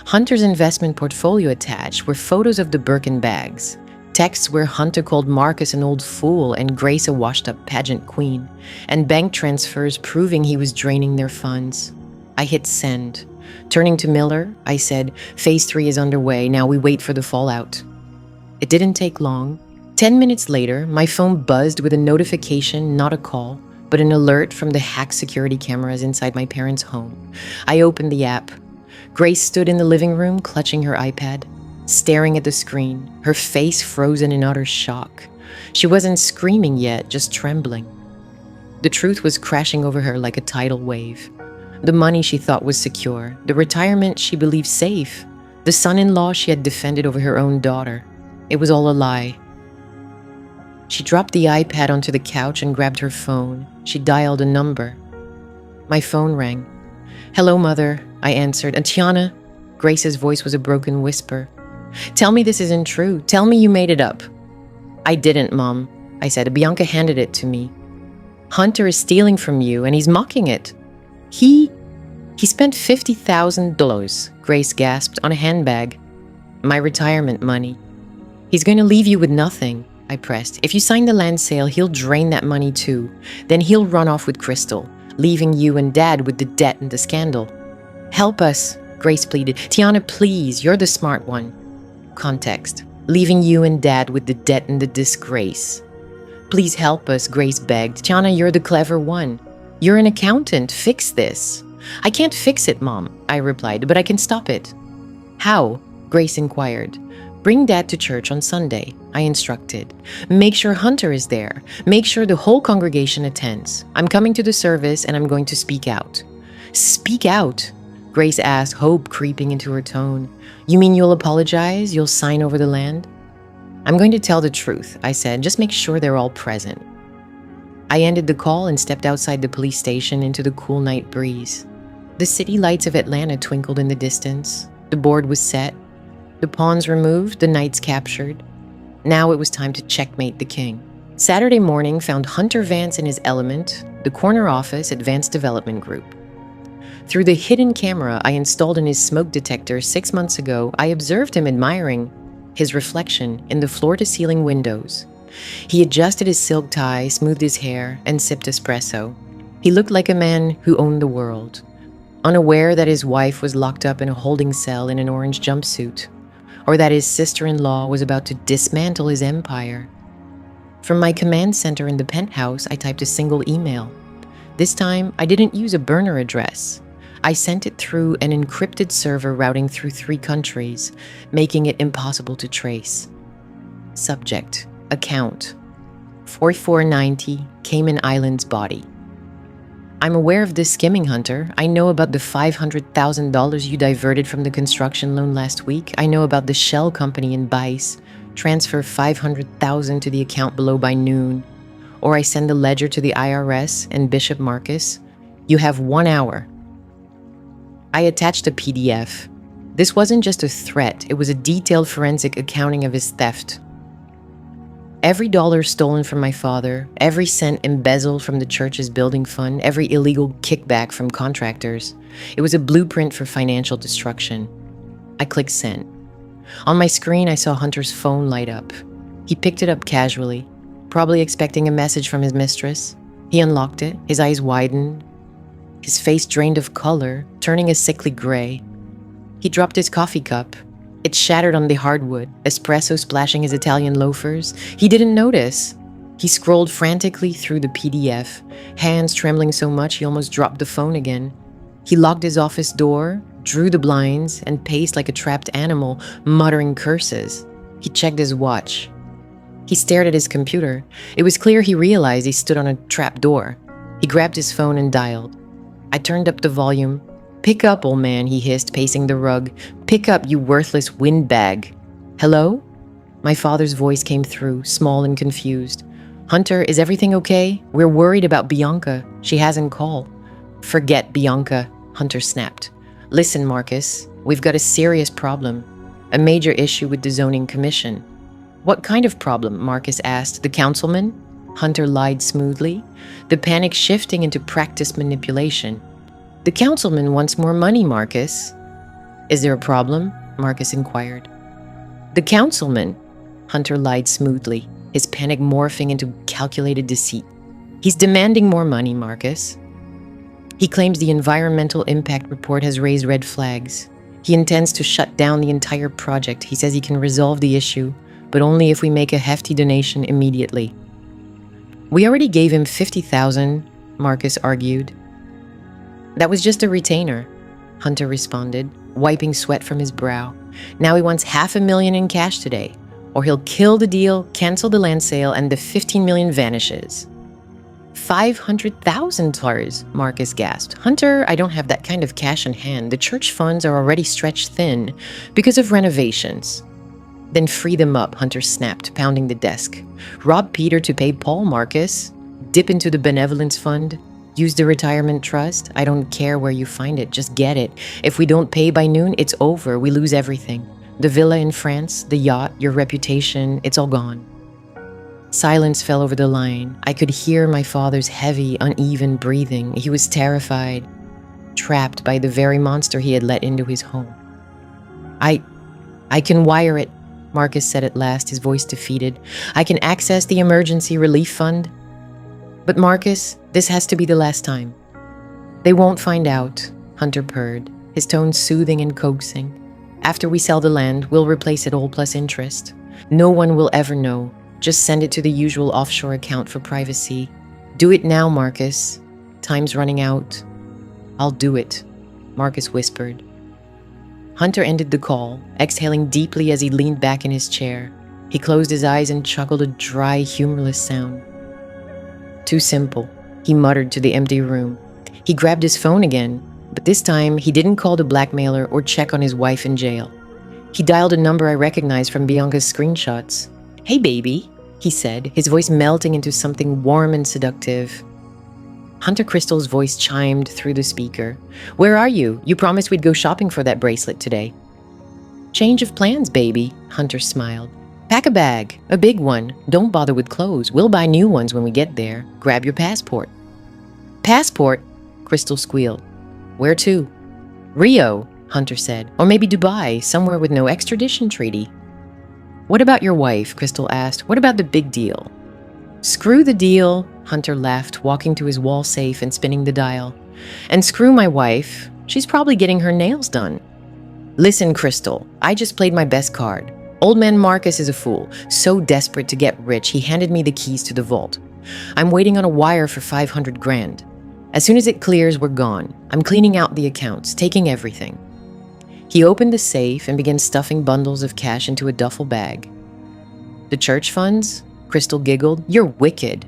Hunter's investment portfolio attached were photos of the Birkin bags. Texts where Hunter called Marcus an old fool and Grace a washed-up pageant queen, and bank transfers proving he was draining their funds. I hit send. Turning to Miller, I said, Phase 3 is underway, now we wait for the fallout. It didn't take long. 10 minutes later, my phone buzzed with a notification, not a call, but an alert from the hacked security cameras inside my parents' home. I opened the app. Grace stood in the living room, clutching her iPad, staring at the screen, her face frozen in utter shock. She wasn't screaming yet, just trembling. The truth was crashing over her like a tidal wave. The money she thought was secure, the retirement she believed safe, the son-in-law she had defended over her own daughter. It was all a lie. She dropped the iPad onto the couch and grabbed her phone. She dialed a number. My phone rang. Hello, Mother, I answered. Tiana? Grace's voice was a broken whisper. Tell me this isn't true. Tell me you made it up. I didn't, Mom, I said. Bianca handed it to me. Hunter is stealing from you, and he's mocking it. He spent $50,000, Grace gasped, on a handbag. My retirement money. He's going to leave you with nothing, I pressed. If you sign the land sale, he'll drain that money too. Then he'll run off with Crystal, leaving you and Dad with the debt and the scandal. Help us, Grace pleaded. Tiana, please, you're the smart one. Context. Leaving you and Dad with the debt and the disgrace. Please help us, Grace begged. Tiana, you're the clever one. You're an accountant. Fix this. I can't fix it, Mom, I replied, but I can stop it. How? Grace inquired. Bring Dad to church on Sunday, I instructed. Make sure Hunter is there. Make sure the whole congregation attends. I'm coming to the service and I'm going to speak out. Speak out? Grace asked, hope creeping into her tone. You mean you'll apologize? You'll sign over the land? I'm going to tell the truth, I said. Just make sure they're all present. I ended the call and stepped outside the police station into the cool night breeze. The city lights of Atlanta twinkled in the distance. The board was set. The pawns removed, the knights captured. Now it was time to checkmate the king. Saturday morning found Hunter Vance in his element, the corner office, Advanced Development Group. Through the hidden camera I installed in his smoke detector 6 months ago, I observed him admiring his reflection in the floor-to-ceiling windows. He adjusted his silk tie, smoothed his hair, and sipped espresso. He looked like a man who owned the world, unaware that his wife was locked up in a holding cell in an orange jumpsuit, or that his sister-in-law was about to dismantle his empire. From my command center in the penthouse, I typed a single email. This time, I didn't use a burner address. I sent it through an encrypted server routing through 3 countries, making it impossible to trace. Subject, account, 4490 Cayman Islands body. I'm aware of this skimming, Hunter. I know about the $500,000 you diverted from the construction loan last week. I know about the shell company in Bice. Transfer $500,000 to the account below by noon. Or I send the ledger to the IRS and Bishop Marcus. You have 1 hour. I attached a PDF. This wasn't just a threat, it was a detailed forensic accounting of his theft. Every dollar stolen from my father, every cent embezzled from the church's building fund, every illegal kickback from contractors. It was a blueprint for financial destruction. I clicked send. On my screen, I saw Hunter's phone light up. He picked it up casually, probably expecting a message from his mistress. He unlocked it, his eyes widened, his face drained of color, turning a sickly gray. He dropped his coffee cup. It shattered on the hardwood, espresso splashing his Italian loafers. He didn't notice. He scrolled frantically through the PDF, hands trembling so much he almost dropped the phone again. He locked his office door, drew the blinds, and paced like a trapped animal, muttering curses. He checked his watch. He stared at his computer. It was clear he realized he stood on a trap door. He grabbed his phone and dialed. I turned up the volume. Pick up, old man, he hissed, pacing the rug. Pick up, you worthless windbag. Hello? My father's voice came through, small and confused. Hunter, is everything okay? We're worried about Bianca. She hasn't called. Forget Bianca, Hunter snapped. Listen, Marcus, we've got a serious problem. A major issue with the zoning commission. What kind of problem? Marcus asked. The councilman? Hunter lied smoothly, the panic shifting into practiced manipulation. The councilman wants more money, Marcus. Is there a problem? Marcus inquired. The councilman, Hunter lied smoothly, his panic morphing into calculated deceit. He's demanding more money, Marcus. He claims the environmental impact report has raised red flags. He intends to shut down the entire project. He says he can resolve the issue, but only if we make a hefty donation immediately. We already gave him $50,000, Marcus argued. That was just a retainer, Hunter responded, wiping sweat from his brow. Now he wants $500,000 in cash today, or he'll kill the deal, cancel the land sale, and the $15 million vanishes. $500,000, Marcus gasped. Hunter, I don't have that kind of cash in hand. The church funds are already stretched thin because of renovations. Then free them up, Hunter snapped, pounding the desk. Rob Peter to pay Paul, Marcus. Dip into the benevolence fund. Use the retirement trust. I don't care where you find it, just get it. If we don't pay by noon, it's over. We lose everything. The villa in France, the yacht, your reputation, it's all gone. Silence fell over the line. I could hear my father's heavy, uneven breathing. He was terrified, trapped by the very monster he had let into his home. I can wire it, Marcus said at last, his voice defeated. I can access the emergency relief fund. But Marcus, this has to be the last time. They won't find out, Hunter purred, his tone soothing and coaxing. After we sell the land, we'll replace it all plus interest. No one will ever know. Just send it to the usual offshore account for privacy. Do it now, Marcus. Time's running out. I'll do it, Marcus whispered. Hunter ended the call, exhaling deeply as he leaned back in his chair. He closed his eyes and chuckled a dry, humorless sound. Too simple, he muttered to the empty room. He grabbed his phone again. But this time, he didn't call the blackmailer or check on his wife in jail. He dialed a number I recognized from Bianca's screenshots. "Hey, baby," he said, his voice melting into something warm and seductive. Hunter Crystal's voice chimed through the speaker. "Where are you? You promised we'd go shopping for that bracelet today." "Change of plans, baby," Hunter smiled. "Pack a bag, a big one. Don't bother with clothes. We'll buy new ones when we get there. Grab your passport." "Passport?" Crystal squealed. "Where to?" "Rio," Hunter said. "Or maybe Dubai, somewhere with no extradition treaty." "What about your wife?" Crystal asked. "What about the big deal?" "Screw the deal," Hunter laughed, walking to his wall safe and spinning the dial. "And screw my wife. She's probably getting her nails done." "Listen, Crystal, I just played my best card. Old man Marcus is a fool. So desperate to get rich, he handed me the keys to the vault. I'm waiting on a wire for 500 grand. As soon as it clears, we're gone. I'm cleaning out the accounts, taking everything." He opened the safe and began stuffing bundles of cash into a duffel bag. "The church funds?" Crystal giggled. "You're wicked."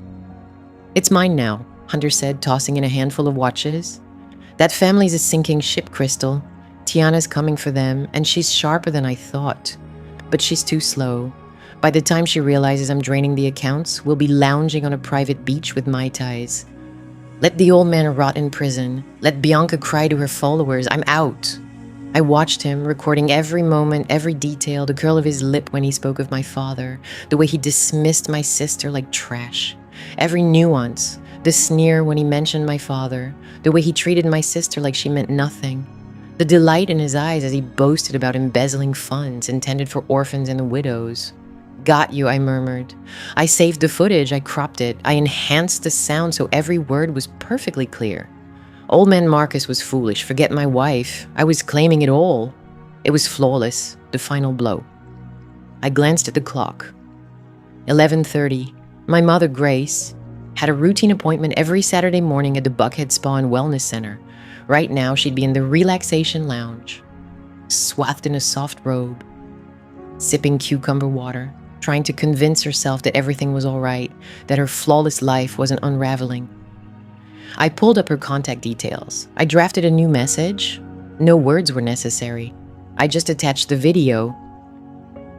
"It's mine now," Hunter said, tossing in a handful of watches. "That family's a sinking ship, Crystal. Tiana's coming for them, and she's sharper than I thought. But she's too slow. By the time she realizes I'm draining the accounts, we'll be lounging on a private beach with Mai Tais. Let the old man rot in prison. Let Bianca cry to her followers. I'm out." I watched him, recording every moment, every detail, the curl of his lip when he spoke of my father, the way he dismissed my sister like trash. Every nuance, the sneer when he mentioned my father, the way he treated my sister like she meant nothing. The delight in his eyes as he boasted about embezzling funds intended for orphans and the widows. "Got you," I murmured. I saved the footage, I cropped it, I enhanced the sound so every word was perfectly clear. Old man Marcus was foolish, forget my wife. I was claiming it all. It was flawless, the final blow. I glanced at the clock. 11:30. My mother, Grace, had a routine appointment every Saturday morning at the Buckhead Spa and Wellness Center. Right now, she'd be in the relaxation lounge, swathed in a soft robe, sipping cucumber water, trying to convince herself that everything was all right, that her flawless life wasn't unraveling. I pulled up her contact details. I drafted a new message. No words were necessary. I just attached the video.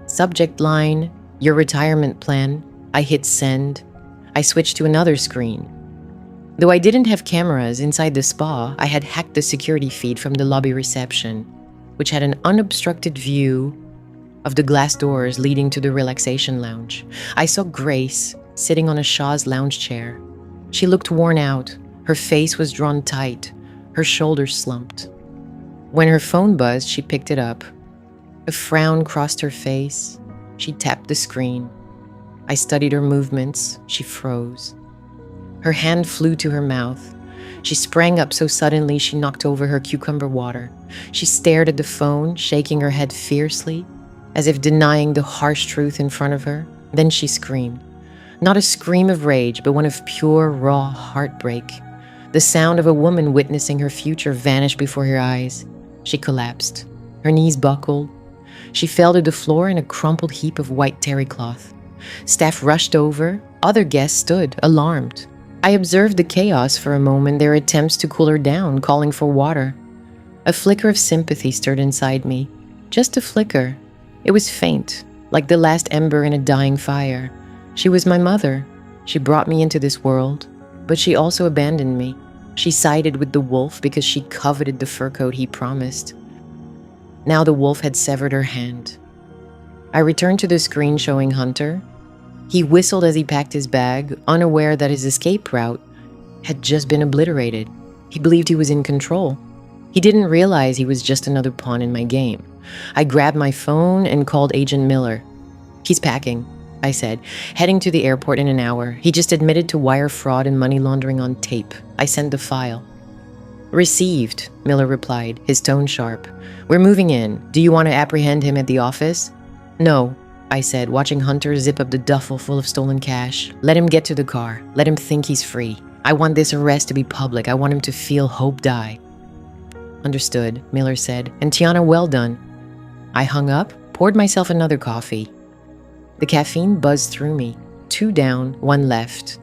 Subject line, "Your retirement plan." I hit send. I switched to another screen. Though I didn't have cameras inside the spa, I had hacked the security feed from the lobby reception, which had an unobstructed view of the glass doors leading to the relaxation lounge. I saw Grace sitting on a chaise lounge chair. She looked worn out. Her face was drawn tight, her shoulders slumped. When her phone buzzed, she picked it up. A frown crossed her face. She tapped the screen. I studied her movements. She froze. Her hand flew to her mouth. She sprang up so suddenly she knocked over her cucumber water. She stared at the phone, shaking her head fiercely, as if denying the harsh truth in front of her. Then she screamed. Not a scream of rage, but one of pure, raw heartbreak. The sound of a woman witnessing her future vanished before her eyes. She collapsed. Her knees buckled. She fell to the floor in a crumpled heap of white terry cloth. Staff rushed over. Other guests stood, alarmed. I observed the chaos for a moment, their attempts to cool her down, calling for water. A flicker of sympathy stirred inside me. Just a flicker. It was faint, like the last ember in a dying fire. She was my mother. She brought me into this world, but she also abandoned me. She sided with the wolf because she coveted the fur coat he promised. Now the wolf had severed her hand. I returned to the screen showing Hunter. He whistled as he packed his bag, unaware that his escape route had just been obliterated. He believed he was in control. He didn't realize he was just another pawn in my game. I grabbed my phone and called Agent Miller. "He's packing," I said, "heading to the airport in an hour. He just admitted to wire fraud and money laundering on tape. I sent the file." "Received," Miller replied, his tone sharp. "We're moving in. Do you want to apprehend him at the office?" "No," I said, watching Hunter zip up the duffel full of stolen cash. "Let him get to the car. Let him think he's free. I want this arrest to be public. I want him to feel hope die." "Understood," Miller said. "And Tiana, well done." I hung up, poured myself another coffee. The caffeine buzzed through me. 2 down, 1 left.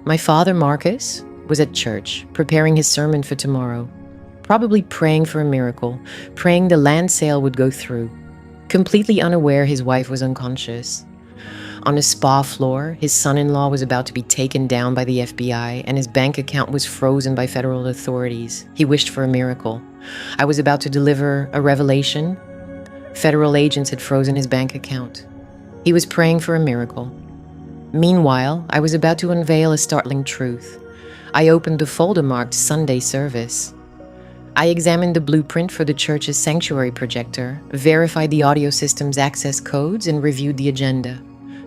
My father, Marcus, was at church, preparing his sermon for tomorrow. probably praying for a miracle, praying the land sale would go through, completely unaware his wife was unconscious. On a spa floor, his son-in-law was about to be taken down by the FBI and his bank account was frozen by federal authorities. He wished for a miracle. I was about to deliver a revelation. Federal agents had frozen his bank account. He was praying for a miracle. Meanwhile, I was about to unveil a startling truth. I opened the folder marked Sunday Service. I examined the blueprint for the church's sanctuary projector, verified the audio system's access codes, and reviewed the agenda.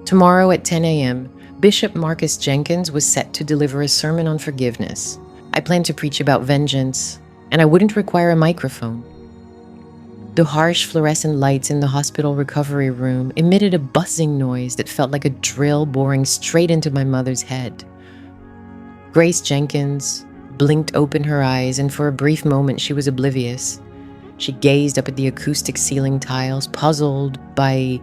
Tomorrow at 10 a.m., Bishop Marcus Jenkins was set to deliver a sermon on forgiveness. I planned to preach about vengeance, and I wouldn't require a microphone. The harsh fluorescent lights in the hospital recovery room emitted a buzzing noise that felt like a drill boring straight into my mother's head. Grace Jenkins blinked open her eyes, and for a brief moment she was oblivious. She gazed up at the acoustic ceiling tiles, puzzled by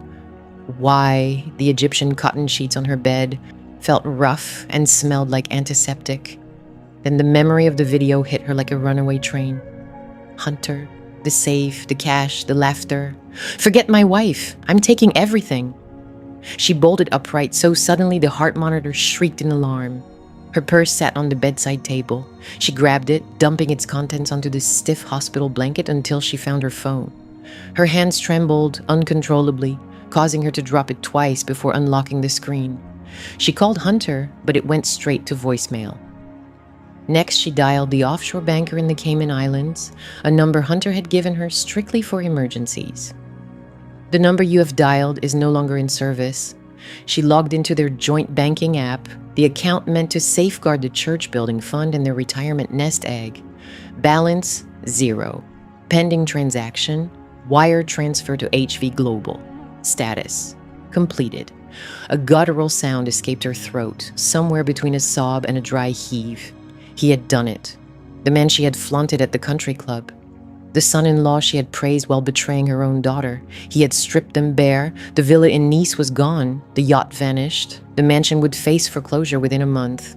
why the Egyptian cotton sheets on her bed felt rough and smelled like antiseptic. Then the memory of the video hit her like a runaway train. Hunter, the safe, the cash, the laughter. Forget my wife. I'm taking everything. She bolted upright so suddenly the heart monitor shrieked in alarm. Her purse sat on the bedside table. She grabbed it, dumping its contents onto the stiff hospital blanket until she found her phone. Her hands trembled uncontrollably, causing her to drop it twice before unlocking the screen. She called Hunter, but it went straight to voicemail. Next, she dialed the offshore banker in the Cayman Islands, a number Hunter had given her strictly for emergencies. The number you have dialed is no longer in service. She logged into their joint banking app, the account meant to safeguard the church building fund and their retirement nest egg. Balance, 0. Pending transaction, wire transfer to HV Global. Status, completed. A guttural sound escaped her throat, somewhere between a sob and a dry heave. He had done it. The man she had flaunted at the country club. The son-in-law she had praised while betraying her own daughter. He had stripped them bare. The villa in Nice was gone. The yacht vanished. The mansion would face foreclosure within a month.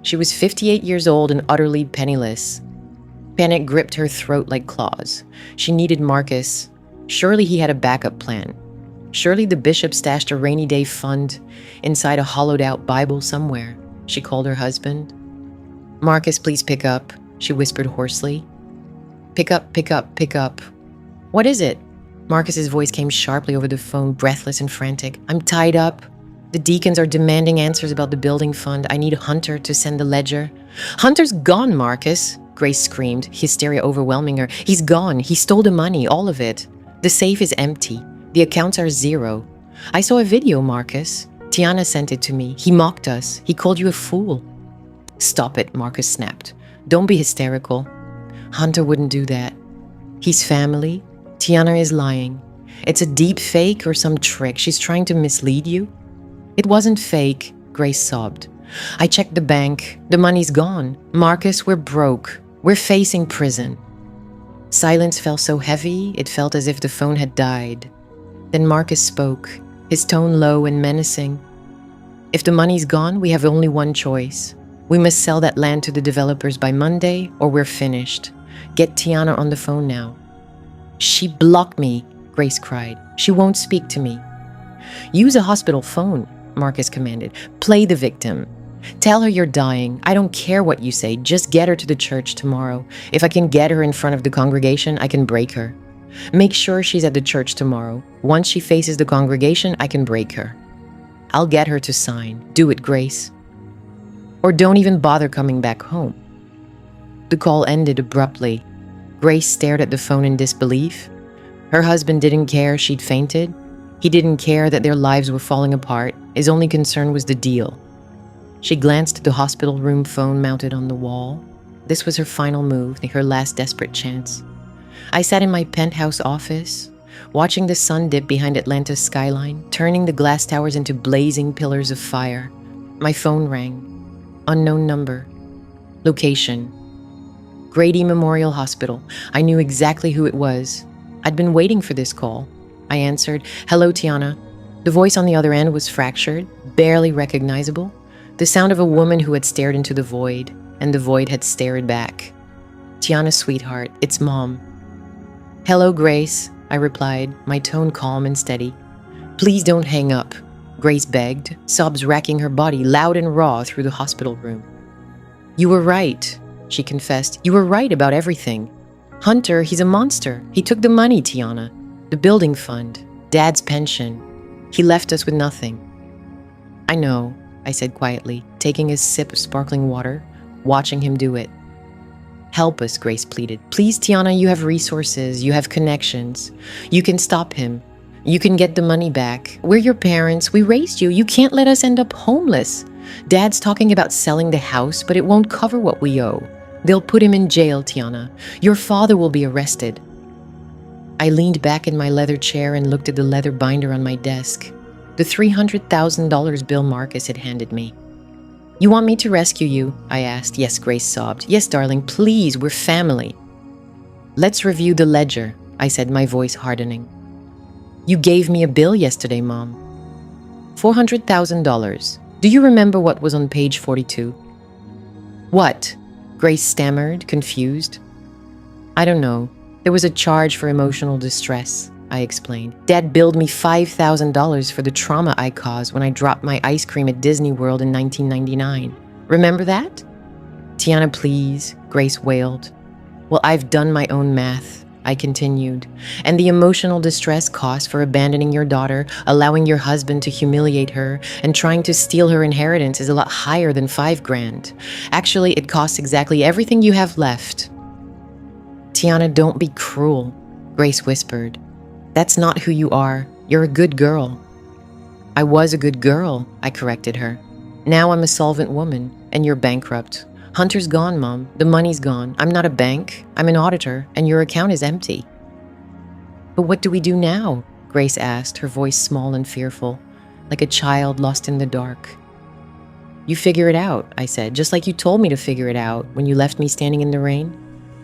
She was 58 years old and utterly penniless. Panic gripped her throat like claws. She needed Marcus. Surely he had a backup plan. Surely the bishop stashed a rainy day fund inside a hollowed-out Bible somewhere. She called her husband. "Marcus, please pick up," she whispered hoarsely. "Pick up, pick up, pick up." "What is it?" Marcus's voice came sharply over the phone, breathless and frantic. "I'm tied up. The deacons are demanding answers about the building fund. I need Hunter to send the ledger." "Hunter's gone, Marcus," Grace screamed, hysteria overwhelming her. "He's gone. He stole the money, all of it. The safe is empty. The accounts are 0. I saw a video, Marcus. Tiana sent it to me. He mocked us. He called you a fool." "Stop it," Marcus snapped. "Don't be hysterical. Hunter wouldn't do that. He's family. Tiana is lying. It's a deep fake or some trick. She's trying to mislead you." "It wasn't fake," Grace sobbed. "I checked the bank. The money's gone. Marcus, we're broke. We're facing prison." Silence fell so heavy, it felt as if the phone had died. Then Marcus spoke, his tone low and menacing. "If the money's gone, we have only one choice. We must sell that land to the developers by Monday, or we're finished. Get Tiana on the phone now." "She blocked me," Grace cried. "She won't speak to me." "Use a hospital phone," Marcus commanded. "Play the victim. Tell her you're dying. I don't care what you say. Just get her to the church tomorrow. If I can get her in front of the congregation, I can break her. Make sure she's at the church tomorrow. Once she faces the congregation, I can break her. I'll get her to sign. Do it, Grace. Or don't even bother coming back home." The call ended abruptly. Grace stared at the phone in disbelief. Her husband didn't care she'd fainted. He didn't care that their lives were falling apart. His only concern was the deal. She glanced at the hospital room phone mounted on the wall. This was her final move, her last desperate chance. I sat in my penthouse office, watching the sun dip behind Atlanta's skyline, turning the glass towers into blazing pillars of fire. My phone rang. Unknown number. Location. Grady Memorial Hospital. I knew exactly who it was. I'd been waiting for this call. I answered, "Hello, Tiana." The voice on the other end was fractured, barely recognizable. The sound of a woman who had stared into the void, and the void had stared back. Tiana, sweetheart, it's Mom. Hello, Grace, I replied, my tone calm and steady. Please don't hang up, Grace begged, sobs racking her body loud and raw through the hospital room. You were right, she confessed. You were right about everything. Hunter, he's a monster. He took the money, Tiana. The building fund, Dad's pension. He left us with nothing. I know, I said quietly, taking a sip of sparkling water, watching him do it. Help us, Grace pleaded. Please, Tiana, you have resources, you have connections. You can stop him. You can get the money back. We're your parents. We raised you. You can't let us end up homeless. Dad's talking about selling the house, but it won't cover what we owe. They'll put him in jail, Tiana. Your father will be arrested. I leaned back in my leather chair and looked at the leather binder on my desk. The $300,000 bill Marcus had handed me. You want me to rescue you? I asked. Yes, Grace sobbed. Yes, darling, please, we're family. Let's review the ledger, I said, my voice hardening. You gave me a bill yesterday, Mom. $400,000. Do you remember what was on page 42? What? Grace stammered, confused. I don't know. There was a charge for emotional distress, I explained. Dad billed me $5,000 for the trauma I caused when I dropped my ice cream at Disney World in 1999. Remember that? Tiana, please, Grace wailed. Well, I've done my own math, I continued. And the emotional distress cost for abandoning your daughter, allowing your husband to humiliate her, and trying to steal her inheritance is a lot higher than $5,000. Actually, it costs exactly everything you have left. Tiana, don't be cruel, Grace whispered. That's not who you are. You're a good girl. I was a good girl, I corrected her. Now I'm a solvent woman, and you're bankrupt. Hunter's gone, Mom. The money's gone. I'm not a bank. I'm an auditor, and your account is empty. But what do we do now? Grace asked, her voice small and fearful, like a child lost in the dark. You figure it out, I said, just like you told me to figure it out when you left me standing in the rain.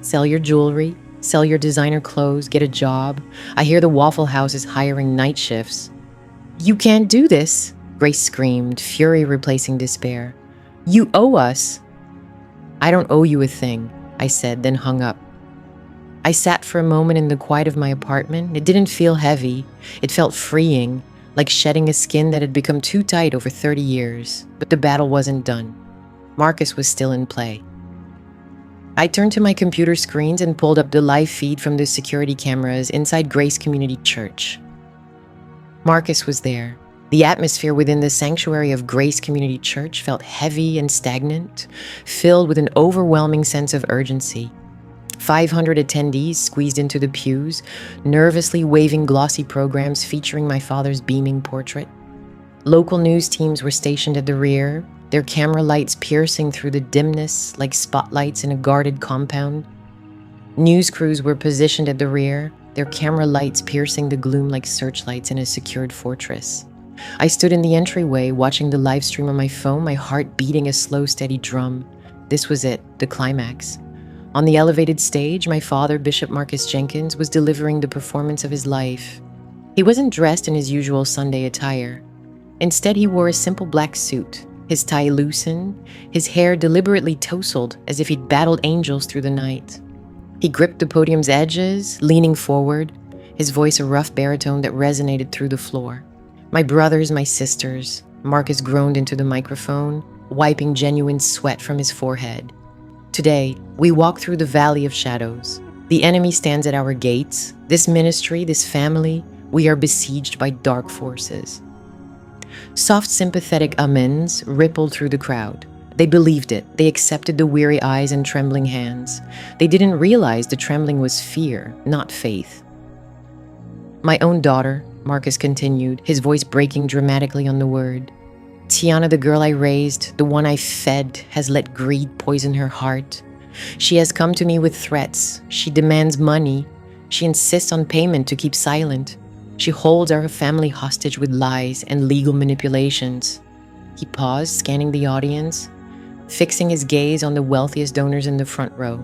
Sell your jewelry, sell your designer clothes, get a job. I hear the Waffle House is hiring night shifts. You can't do this, Grace screamed, fury replacing despair. You owe us. I don't owe you a thing, I said, then hung up. I sat for a moment in the quiet of my apartment. It didn't feel heavy. It felt freeing, like shedding a skin that had become too tight over 30 years. But the battle wasn't done. Marcus was still in play. I turned to my computer screens and pulled up the live feed from the security cameras inside Grace Community Church. Marcus was there. The atmosphere within the sanctuary of Grace Community Church felt heavy and stagnant, filled with an overwhelming sense of urgency. 500 attendees squeezed into the pews, nervously waving glossy programs featuring my father's beaming portrait. Local news teams were stationed at the rear, their camera lights piercing through the dimness like spotlights in a guarded compound. News crews were positioned at the rear, their camera lights piercing the gloom like searchlights in a secured fortress. I stood in the entryway, watching the live stream on my phone, my heart beating a slow, steady drum. This was it, the climax. On the elevated stage, my father, Bishop Marcus Jenkins, was delivering the performance of his life. He wasn't dressed in his usual Sunday attire. Instead, he wore a simple black suit, his tie loosened, his hair deliberately tousled as if he'd battled angels through the night. He gripped the podium's edges, leaning forward, his voice a rough baritone that resonated through the floor. My brothers, my sisters, Marcus groaned into the microphone, wiping genuine sweat from his forehead. Today, we walk through the valley of shadows. The enemy stands at our gates. This ministry, this family, we are besieged by dark forces. Soft, sympathetic amens rippled through the crowd. They believed it. They accepted the weary eyes and trembling hands. They didn't realize the trembling was fear, not faith. My own daughter, Marcus continued, his voice breaking dramatically on the word. Tiana, the girl I raised, the one I fed, has let greed poison her heart. She has come to me with threats. She demands money. She insists on payment to keep silent. She holds our family hostage with lies and legal manipulations. He paused, scanning the audience, fixing his gaze on the wealthiest donors in the front row.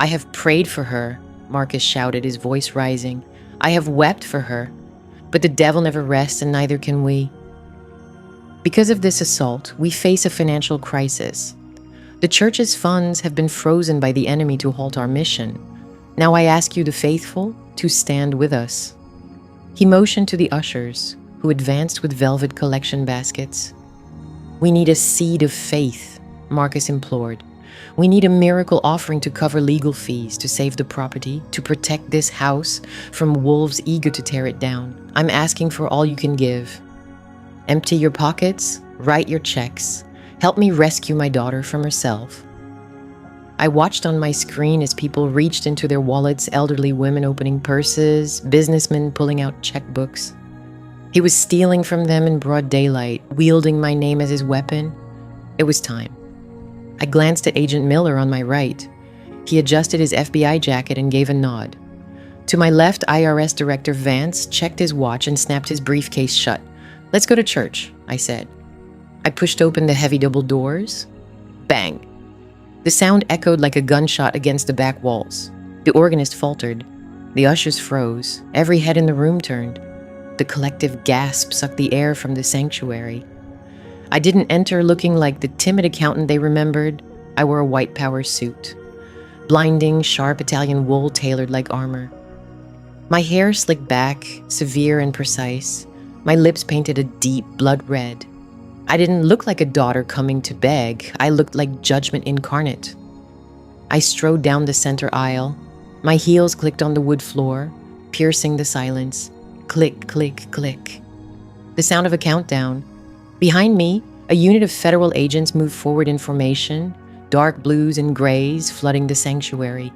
I have prayed for her, Marcus shouted, his voice rising. I have wept for her. But the devil never rests, and neither can we. Because of this assault, we face a financial crisis. The church's funds have been frozen by the enemy to halt our mission. Now I ask you, the faithful, to stand with us." He motioned to the ushers, who advanced with velvet collection baskets. "We need a seed of faith," Marcus implored. "We need a miracle offering to cover legal fees, to save the property, to protect this house from wolves eager to tear it down. I'm asking for all you can give. Empty your pockets, write your checks. Help me rescue my daughter from herself." I watched on my screen as people reached into their wallets, elderly women opening purses, businessmen pulling out checkbooks. He was stealing from them in broad daylight, wielding my name as his weapon. It was time. I glanced at Agent Miller on my right. He adjusted his FBI jacket and gave a nod. To my left, IRS Director Vance checked his watch and snapped his briefcase shut. "Let's go to church," I said. I pushed open the heavy double doors. Bang! The sound echoed like a gunshot against the back walls. The organist faltered. The ushers froze. Every head in the room turned. The collective gasp sucked the air from the sanctuary. I didn't enter looking like the timid accountant they remembered. I wore a white power suit. Blinding, sharp Italian wool tailored like armor. My hair slicked back, severe and precise. My lips painted a deep blood red. I didn't look like a daughter coming to beg. I looked like judgment incarnate. I strode down the center aisle. My heels clicked on the wood floor, piercing the silence. Click, click, click. The sound of a countdown. Behind me, a unit of federal agents moved forward in formation, dark blues and grays flooding the sanctuary.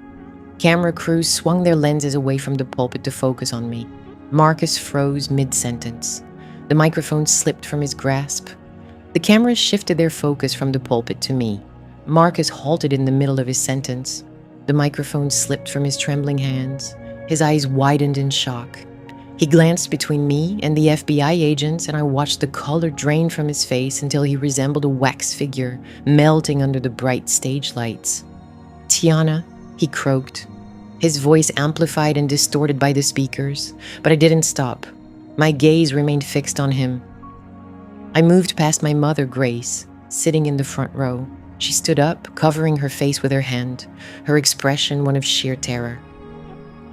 Camera crews swung their lenses away from the pulpit to focus on me. Marcus froze mid-sentence. The microphone slipped from his grasp. The cameras shifted their focus from the pulpit to me. Marcus halted in the middle of his sentence. The microphone slipped from his trembling hands. His eyes widened in shock. He glanced between me and the FBI agents, and I watched the color drain from his face until he resembled a wax figure, melting under the bright stage lights. "Tiana," he croaked, his voice amplified and distorted by the speakers, but I didn't stop. My gaze remained fixed on him. I moved past my mother, Grace, sitting in the front row. She stood up, covering her face with her hand, her expression one of sheer terror.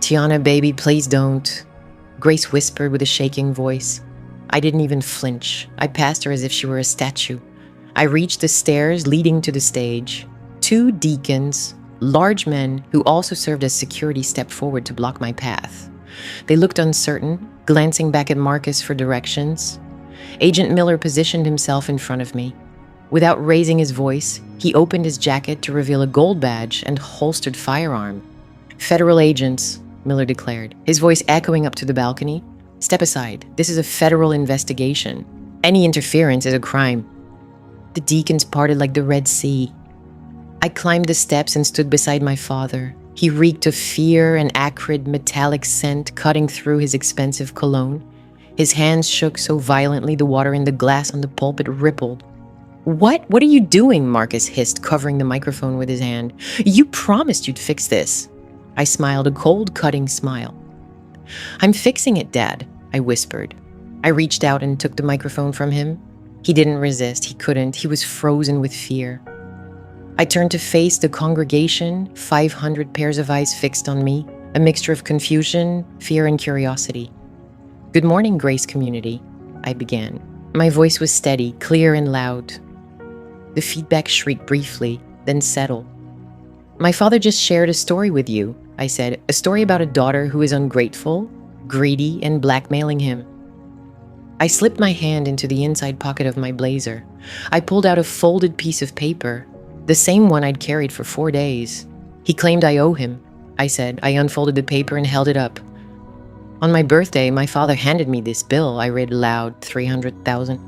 "Tiana, baby, please don't," Grace whispered with a shaking voice. I didn't even flinch. I passed her as if she were a statue. I reached the stairs leading to the stage. Two deacons, large men who also served as security, stepped forward to block my path. They looked uncertain, glancing back at Marcus for directions. Agent Miller positioned himself in front of me. Without raising his voice, he opened his jacket to reveal a gold badge and holstered firearm. "Federal agents," Miller declared, his voice echoing up to the balcony. "Step aside. This is a federal investigation. Any interference is a crime." The deacons parted like the Red Sea. I climbed the steps and stood beside my father. He reeked of fear, an acrid, metallic scent cutting through his expensive cologne. His hands shook so violently the water in the glass on the pulpit rippled. What are you doing?" Marcus hissed, covering the microphone with his hand. "You promised you'd fix this." I smiled, a cold, cutting smile. "I'm fixing it, Dad," I whispered. I reached out and took the microphone from him. He didn't resist. He couldn't. He was frozen with fear. I turned to face the congregation, 500 pairs of eyes fixed on me, a mixture of confusion, fear, and curiosity. "Good morning, Grace community," I began. My voice was steady, clear, and loud. The feedback shrieked briefly, then settled. "My father just shared a story with you," I said, "a story about a daughter who is ungrateful, greedy, and blackmailing him." I slipped my hand into the inside pocket of my blazer. I pulled out a folded piece of paper, the same one I'd carried for 4 days. "He claimed I owe him," I said. I unfolded the paper and held it up. "On my birthday, my father handed me this bill," I read aloud, 300,000.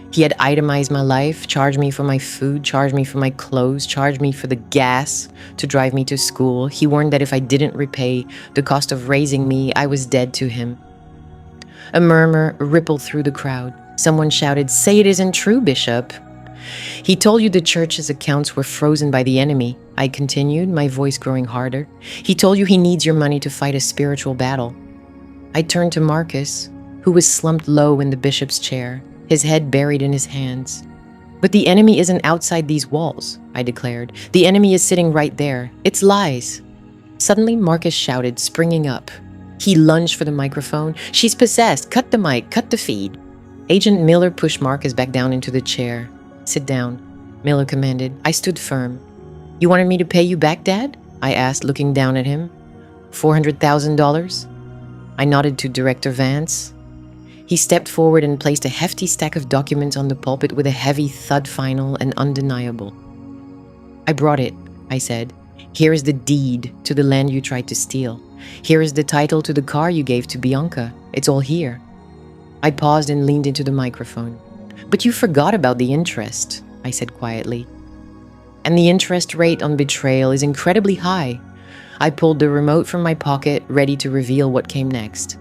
"He had itemized my life, charged me for my food, charged me for my clothes, charged me for the gas to drive me to school. He warned that if I didn't repay the cost of raising me, I was dead to him." A murmur rippled through the crowd. Someone shouted, "Say it isn't true, Bishop." "He told you the church's accounts were frozen by the enemy," I continued, my voice growing harder. "He told you he needs your money to fight a spiritual battle." I turned to Marcus, who was slumped low in the bishop's chair, his head buried in his hands. But the enemy isn't outside these walls, I declared. The enemy is sitting right there. It's lies. Suddenly, Marcus shouted, springing up. He lunged for the microphone. She's possessed. Cut the mic. Cut the feed. Agent Miller pushed Marcus back down into the chair. Sit down, Miller commanded. I stood firm. You wanted me to pay you back, Dad? I asked, looking down at him. $400,000? I nodded to Director Vance. He stepped forward and placed a hefty stack of documents on the pulpit with a heavy thud, final and undeniable. I brought it, I said. Here is the deed to the land you tried to steal. Here is the title to the car you gave to Bianca. It's all here. I paused and leaned into the microphone. But you forgot about the interest, I said quietly. And the interest rate on betrayal is incredibly high. I pulled the remote from my pocket, ready to reveal what came next.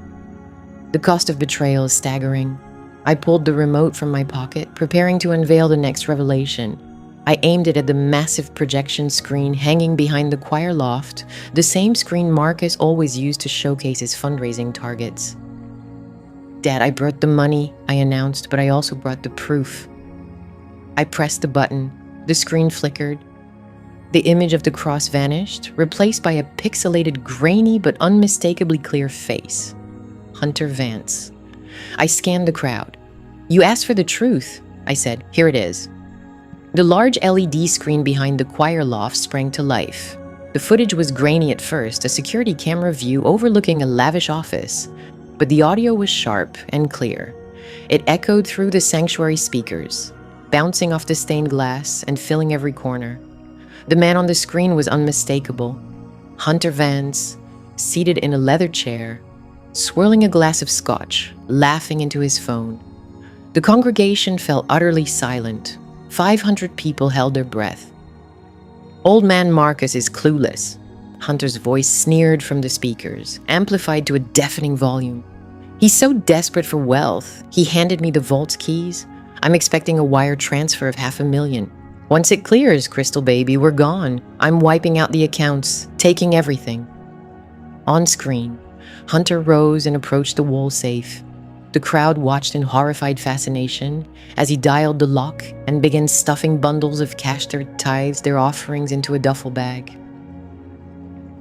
The cost of betrayal is staggering. I pulled the remote from my pocket, preparing to unveil the next revelation. I aimed it at the massive projection screen hanging behind the choir loft, the same screen Marcus always used to showcase his fundraising targets. Dad, I brought the money, I announced, but I also brought the proof. I pressed the button. The screen flickered. The image of the cross vanished, replaced by a pixelated, grainy but unmistakably clear face. Hunter Vance. I scanned the crowd. You asked for the truth, I said. Here it is. The large LED screen behind the choir loft sprang to life. The footage was grainy at first, a security camera view overlooking a lavish office, but the audio was sharp and clear. It echoed through the sanctuary speakers, bouncing off the stained glass and filling every corner. The man on the screen was unmistakable. Hunter Vance, seated in a leather chair, swirling a glass of scotch, laughing into his phone. The congregation fell utterly silent. 500 people held their breath. Old man Marcus is clueless. Hunter's voice sneered from the speakers, amplified to a deafening volume. He's so desperate for wealth, he handed me the vault's keys. I'm expecting a wire transfer of $500,000. Once it clears, Crystal baby, we're gone. I'm wiping out the accounts, taking everything. On screen, Hunter rose and approached the wall safe. The crowd watched in horrified fascination as he dialed the lock and began stuffing bundles of cash, their tithes, their offerings into a duffel bag.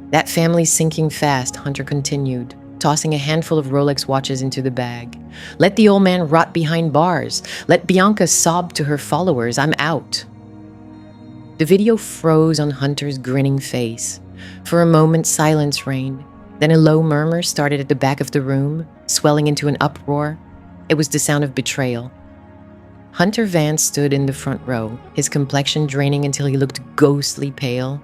That family's sinking fast, Hunter continued, tossing a handful of Rolex watches into the bag. Let the old man rot behind bars. Let Bianca sob to her followers. I'm out. The video froze on Hunter's grinning face. For a moment, silence reigned. Then a low murmur started at the back of the room, swelling into an uproar. It was the sound of betrayal. Hunter Vance stood in the front row, his complexion draining until he looked ghostly pale.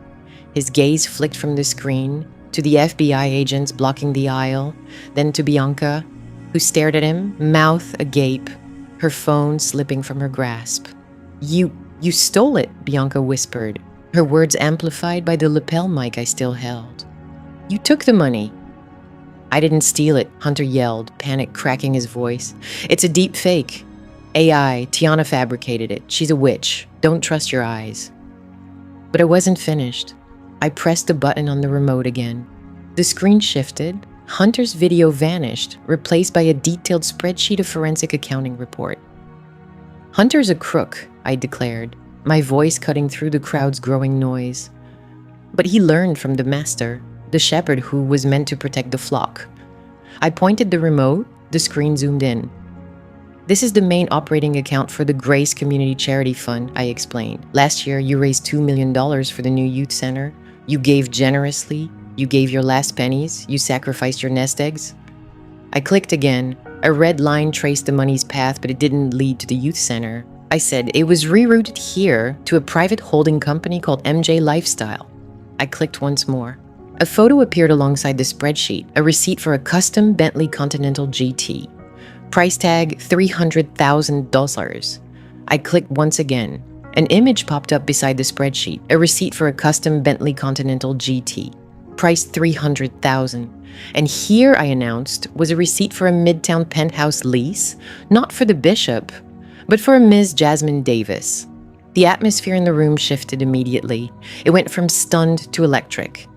His gaze flicked from the screen to the FBI agents blocking the aisle, then to Bianca, who stared at him, mouth agape, her phone slipping from her grasp. You stole it, Bianca whispered, her words amplified by the lapel mic I still held. You took the money. I didn't steal it, Hunter yelled, panic cracking his voice. It's a deep fake. AI, Tiana fabricated it. She's a witch. Don't trust your eyes. But I wasn't finished. I pressed the button on the remote again. The screen shifted. Hunter's video vanished, replaced by a detailed spreadsheet of forensic accounting report. Hunter's a crook, I declared, my voice cutting through the crowd's growing noise. But he learned from the master, the shepherd who was meant to protect the flock. I pointed the remote, the screen zoomed in. This is the main operating account for the Grace Community Charity Fund, I explained. Last year, you raised $2 million for the new youth center. You gave generously. You gave your last pennies. You sacrificed your nest eggs. I clicked again. A red line traced the money's path, but it didn't lead to the youth center. I said it was rerouted here to a private holding company called MJ Lifestyle. I clicked once more. A photo appeared alongside the spreadsheet, a receipt for a custom Bentley Continental GT. Price tag $300,000. I clicked once again. An image popped up beside the spreadsheet, a receipt for a custom Bentley Continental GT. Price $300,000. And here, I announced, was a receipt for a Midtown penthouse lease, not for the bishop, but for a Ms. Jasmine Davis. The atmosphere in the room shifted immediately. It went from stunned to electric.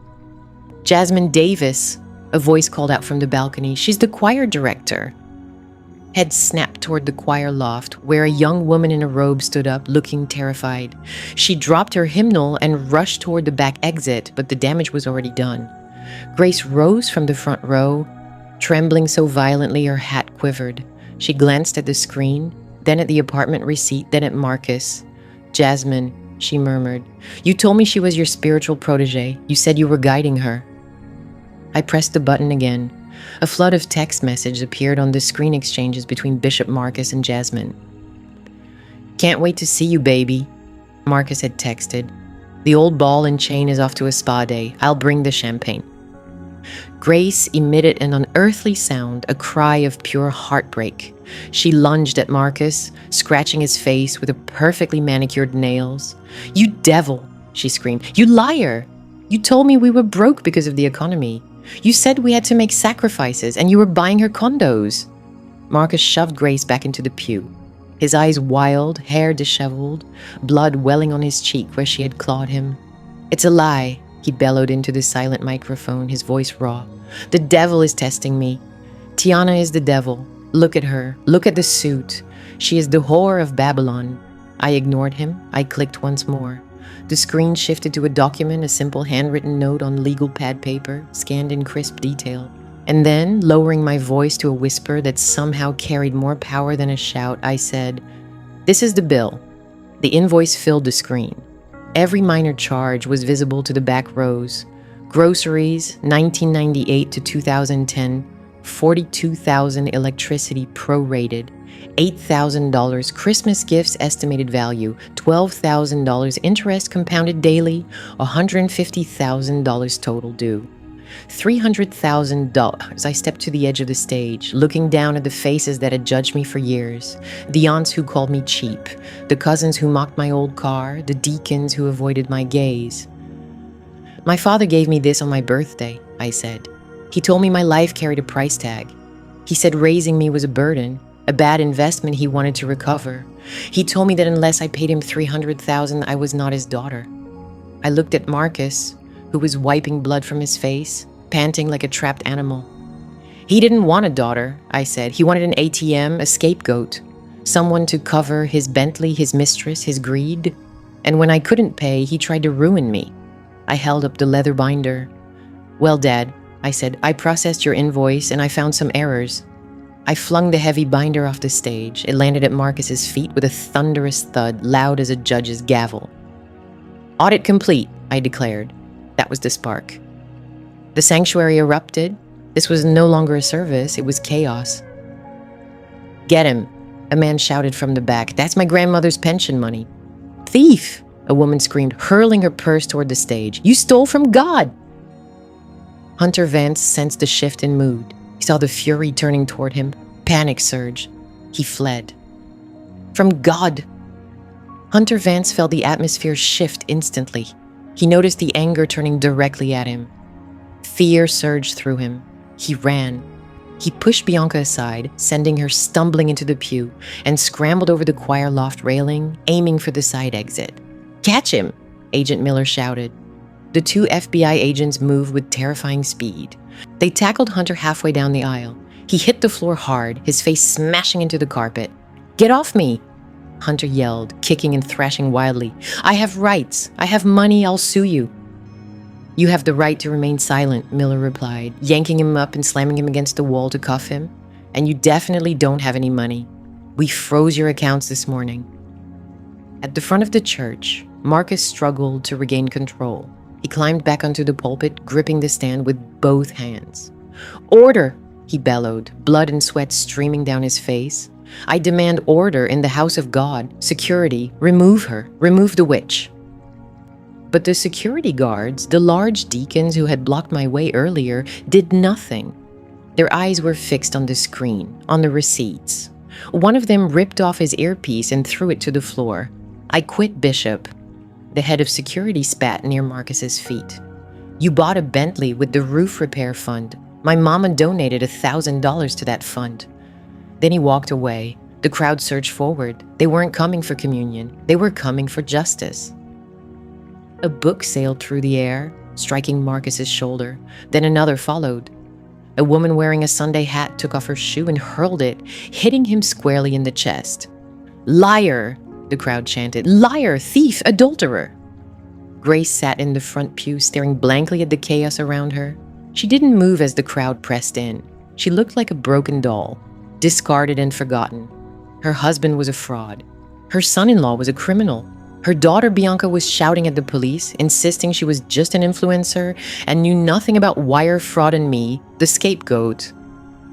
Jasmine Davis, a voice called out from the balcony. She's the choir director. Head snapped toward the choir loft, where a young woman in a robe stood up, looking terrified. She dropped her hymnal and rushed toward the back exit, but the damage was already done. Grace rose from the front row, trembling so violently her hat quivered. She glanced at the screen, then at the apartment receipt, then at Marcus. "Jasmine," she murmured, "you told me she was your spiritual protege. You said you were guiding her." I pressed the button again. A flood of text messages appeared on the screen exchanges between Bishop Marcus and Jasmine. "Can't wait to see you, baby," Marcus had texted. "The old ball and chain is off to a spa day. I'll bring the champagne." Grace emitted an unearthly sound, a cry of pure heartbreak. She lunged at Marcus, scratching his face with her perfectly manicured nails. "You devil," she screamed. "You liar! You told me we were broke because of the economy. You said we had to make sacrifices, and you were buying her condos." Marcus shoved Grace back into the pew. His eyes wild, hair disheveled, blood welling on his cheek where she had clawed him. "It's a lie," he bellowed into the silent microphone, his voice raw. "The devil is testing me. Tiana is the devil. Look at her. Look at the suit. She is the whore of Babylon." I ignored him. I clicked once more. The screen shifted to a document, a simple handwritten note on legal pad paper, scanned in crisp detail. And then, lowering my voice to a whisper that somehow carried more power than a shout, I said, "This is the bill." The invoice filled the screen. Every minor charge was visible to the back rows. Groceries, 1998 to 2010, 42,000 electricity prorated, $8,000 Christmas gifts estimated value, $12,000 interest compounded daily, $150,000 total due. $300,000. I stepped to the edge of the stage, looking down at the faces that had judged me for years. The aunts who called me cheap, the cousins who mocked my old car, the deacons who avoided my gaze. "My father gave me this on my birthday," I said. "He told me my life carried a price tag. He said raising me was a burden, a bad investment he wanted to recover. He told me that unless I paid him $300,000, I was not his daughter." I looked at Marcus, who was wiping blood from his face, panting like a trapped animal. "He didn't want a daughter," I said. "He wanted an ATM, a scapegoat, someone to cover his Bentley, his mistress, his greed. And when I couldn't pay, he tried to ruin me." I held up the leather binder. "Well, Dad," I said, "I processed your invoice and I found some errors." I flung the heavy binder off the stage. It landed at Marcus's feet with a thunderous thud, loud as a judge's gavel. "Audit complete," I declared. That was the spark. The sanctuary erupted. This was no longer a service, it was chaos. "Get him," a man shouted from the back. "That's my grandmother's pension money." "Thief," a woman screamed, hurling her purse toward the stage. "You stole from God." Hunter Vance sensed a shift in mood. He saw the fury turning toward him. Panic surged. He fled. From God. Hunter Vance felt the atmosphere shift instantly. He noticed the anger turning directly at him. Fear surged through him. He ran. He pushed Bianca aside, sending her stumbling into the pew, and scrambled over the choir loft railing, aiming for the side exit. "Catch him!" Agent Miller shouted. The two FBI agents moved with terrifying speed. They tackled Hunter halfway down the aisle. He hit the floor hard, his face smashing into the carpet. "Get off me!" Hunter yelled, kicking and thrashing wildly. "I have rights. I have money. I'll sue you." "You have the right to remain silent," Miller replied, yanking him up and slamming him against the wall to cuff him. "And you definitely don't have any money. We froze your accounts this morning." At the front of the church, Marcus struggled to regain control. He climbed back onto the pulpit, gripping the stand with both hands. "Order!" he bellowed, blood and sweat streaming down his face. "I demand order in the house of God. Security, remove her. Remove the witch." But the security guards, the large deacons who had blocked my way earlier, did nothing. Their eyes were fixed on the screen, on the receipts. One of them ripped off his earpiece and threw it to the floor. "I quit, Bishop." The head of security spat near Marcus's feet. "You bought a Bentley with the roof repair fund. My mama donated $1,000 to that fund." Then he walked away. The crowd surged forward. They weren't coming for communion. They were coming for justice. A book sailed through the air, striking Marcus's shoulder. Then another followed. A woman wearing a Sunday hat took off her shoe and hurled it, hitting him squarely in the chest. "Liar!" the crowd chanted. "Liar! Thief! Adulterer!" Grace sat in the front pew, staring blankly at the chaos around her. She didn't move as the crowd pressed in. She looked like a broken doll, discarded and forgotten. Her husband was a fraud. Her son-in-law was a criminal. Her daughter Bianca was shouting at the police, insisting she was just an influencer and knew nothing about wire fraud and me, the scapegoat.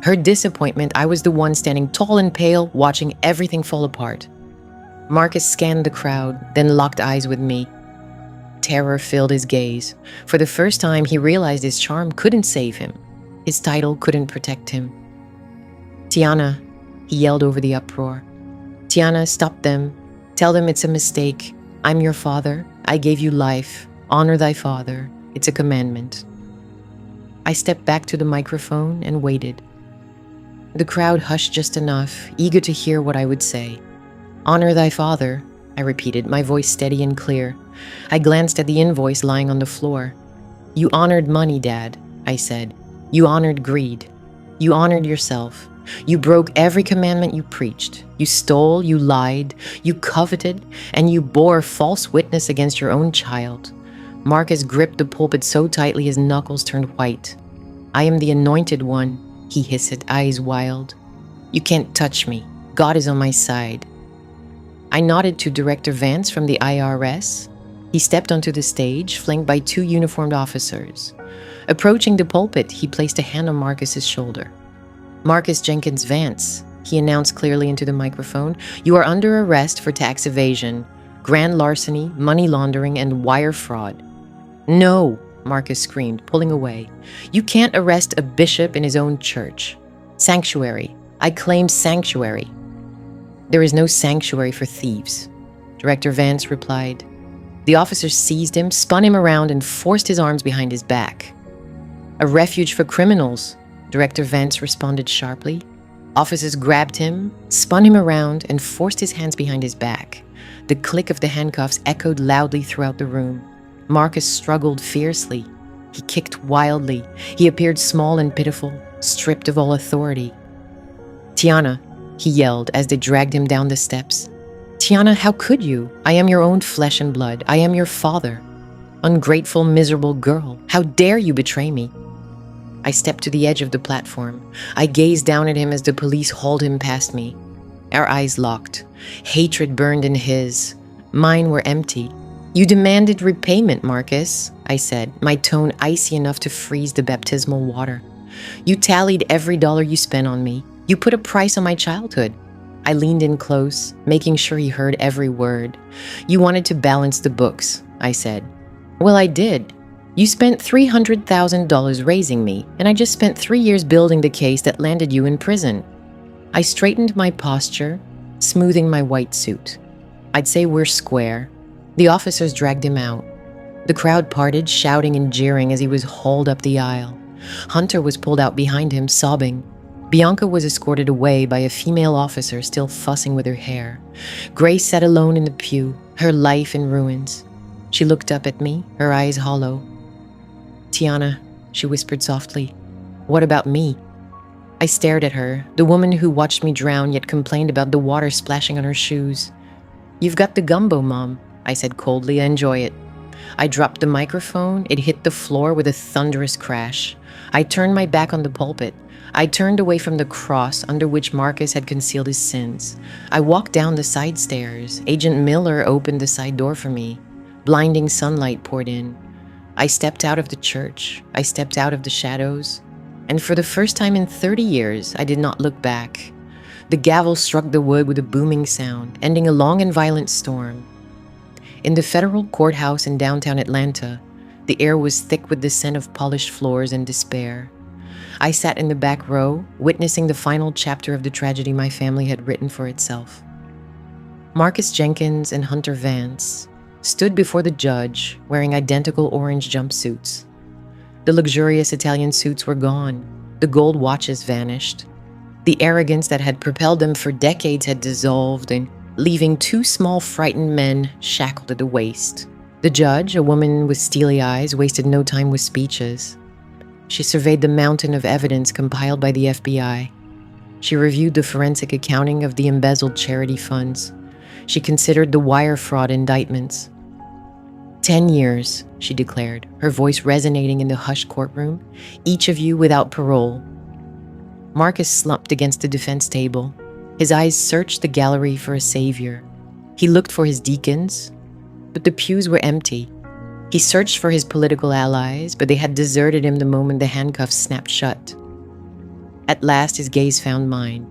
Her disappointment, I was the one standing tall and pale, watching everything fall apart. Marcus scanned the crowd, then locked eyes with me. Terror filled his gaze. For the first time, he realized his charm couldn't save him. His title couldn't protect him. "Tiana," he yelled over the uproar. "Tiana, stop them. Tell them it's a mistake. I'm your father. I gave you life. Honor thy father. It's a commandment." I stepped back to the microphone and waited. The crowd hushed just enough, eager to hear what I would say. "Honor thy father," I repeated, my voice steady and clear. I glanced at the invoice lying on the floor. "You honored money, Dad," I said. "You honored greed. You honored yourself. You broke every commandment you preached. You stole, you lied, you coveted, and you bore false witness against your own child." Marcus gripped the pulpit so tightly his knuckles turned white. "I am the anointed one," he hissed, eyes wild. "You can't touch me. God is on my side." I nodded to Director Vance from the IRS. He stepped onto the stage, flanked by 2 uniformed officers. Approaching the pulpit, he placed a hand on Marcus's shoulder. "Marcus Jenkins Vance," he announced clearly into the microphone, "you are under arrest for tax evasion, grand larceny, money laundering, and wire fraud." "No," Marcus screamed, pulling away. "You can't arrest a bishop in his own church. Sanctuary. I claim sanctuary." "There is no sanctuary for thieves," Director Vance replied. The officers seized him, spun him around, and forced his arms behind his back. "A refuge for criminals," Director Vance responded sharply. Officers grabbed him, spun him around, and forced his hands behind his back. The click of the handcuffs echoed loudly throughout the room. Marcus struggled fiercely. He kicked wildly. He appeared small and pitiful, stripped of all authority. "Tiana," he yelled as they dragged him down the steps. "Tiana, how could you? I am your own flesh and blood. I am your father. Ungrateful, miserable girl. How dare you betray me?" I stepped to the edge of the platform. I gazed down at him as the police hauled him past me. Our eyes locked. Hatred burned in his. Mine were empty. "You demanded repayment, Marcus," I said, my tone icy enough to freeze the baptismal water. "You tallied every dollar you spent on me. You put a price on my childhood." I leaned in close, making sure he heard every word. "You wanted to balance the books," I said. "Well, I did. You spent $300,000 raising me, and I just spent 3 years building the case that landed you in prison." I straightened my posture, smoothing my white suit. "I'd say we're square." The officers dragged him out. The crowd parted, shouting and jeering as he was hauled up the aisle. Hunter was pulled out behind him, sobbing. Bianca was escorted away by a female officer still fussing with her hair. Grace sat alone in the pew, her life in ruins. She looked up at me, her eyes hollow. "Tiana," she whispered softly, "what about me?" I stared at her, the woman who watched me drown yet complained about the water splashing on her shoes. "You've got the gumbo, Mom," I said coldly. "I enjoy it." I dropped the microphone. It hit the floor with a thunderous crash. I turned my back on the pulpit. I turned away from the cross under which Marcus had concealed his sins. I walked down the side stairs. Agent Miller opened the side door for me. Blinding sunlight poured in. I stepped out of the church. I stepped out of the shadows. And for the first time in 30 years, I did not look back. The gavel struck the wood with a booming sound, ending a long and violent storm. In the federal courthouse in downtown Atlanta, the air was thick with the scent of polished floors and despair. I sat in the back row, witnessing the final chapter of the tragedy my family had written for itself. Marcus Jenkins and Hunter Vance stood before the judge wearing identical orange jumpsuits. The luxurious Italian suits were gone. The gold watches vanished. The arrogance that had propelled them for decades had dissolved, and leaving 2 small, frightened men shackled at the waist. The judge, a woman with steely eyes, wasted no time with speeches. She surveyed the mountain of evidence compiled by the FBI. She reviewed the forensic accounting of the embezzled charity funds. She considered the wire fraud indictments. 10 years, she declared, her voice resonating in the hushed courtroom. Each of you without parole. Marcus slumped against the defense table. His eyes searched the gallery for a savior. He looked for his deacons, but the pews were empty. He searched for his political allies, but they had deserted him the moment the handcuffs snapped shut. At last, his gaze found mine.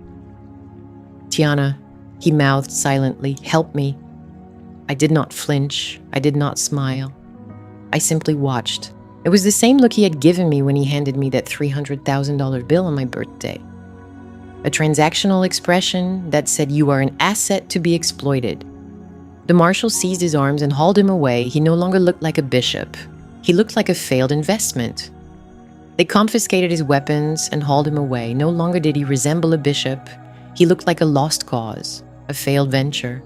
"Tiana," he mouthed silently, "help me." I did not flinch. I did not smile. I simply watched. It was the same look he had given me when he handed me that $300,000 bill on my birthday. A transactional expression that said, "You are an asset to be exploited." The marshal seized his arms and hauled him away. He no longer looked like a bishop. He looked like a failed investment. They confiscated his weapons and hauled him away. No longer did he resemble a bishop. He looked like a lost cause, a failed venture.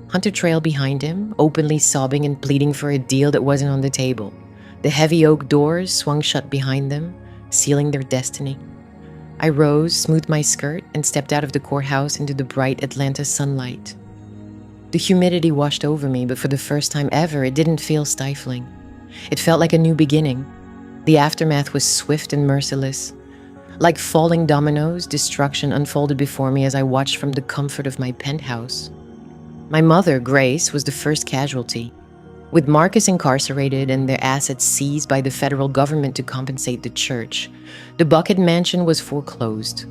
Hunter trailed behind him, openly sobbing and pleading for a deal that wasn't on the table. The heavy oak doors swung shut behind them, sealing their destiny. I rose, smoothed my skirt, and stepped out of the courthouse into the bright Atlanta sunlight. The humidity washed over me, but for the first time ever, it didn't feel stifling. It felt like a new beginning. The aftermath was swift and merciless. Like falling dominoes, destruction unfolded before me as I watched from the comfort of my penthouse. My mother, Grace, was the first casualty. With Marcus incarcerated and their assets seized by the federal government to compensate the church, the Bucket Mansion was foreclosed.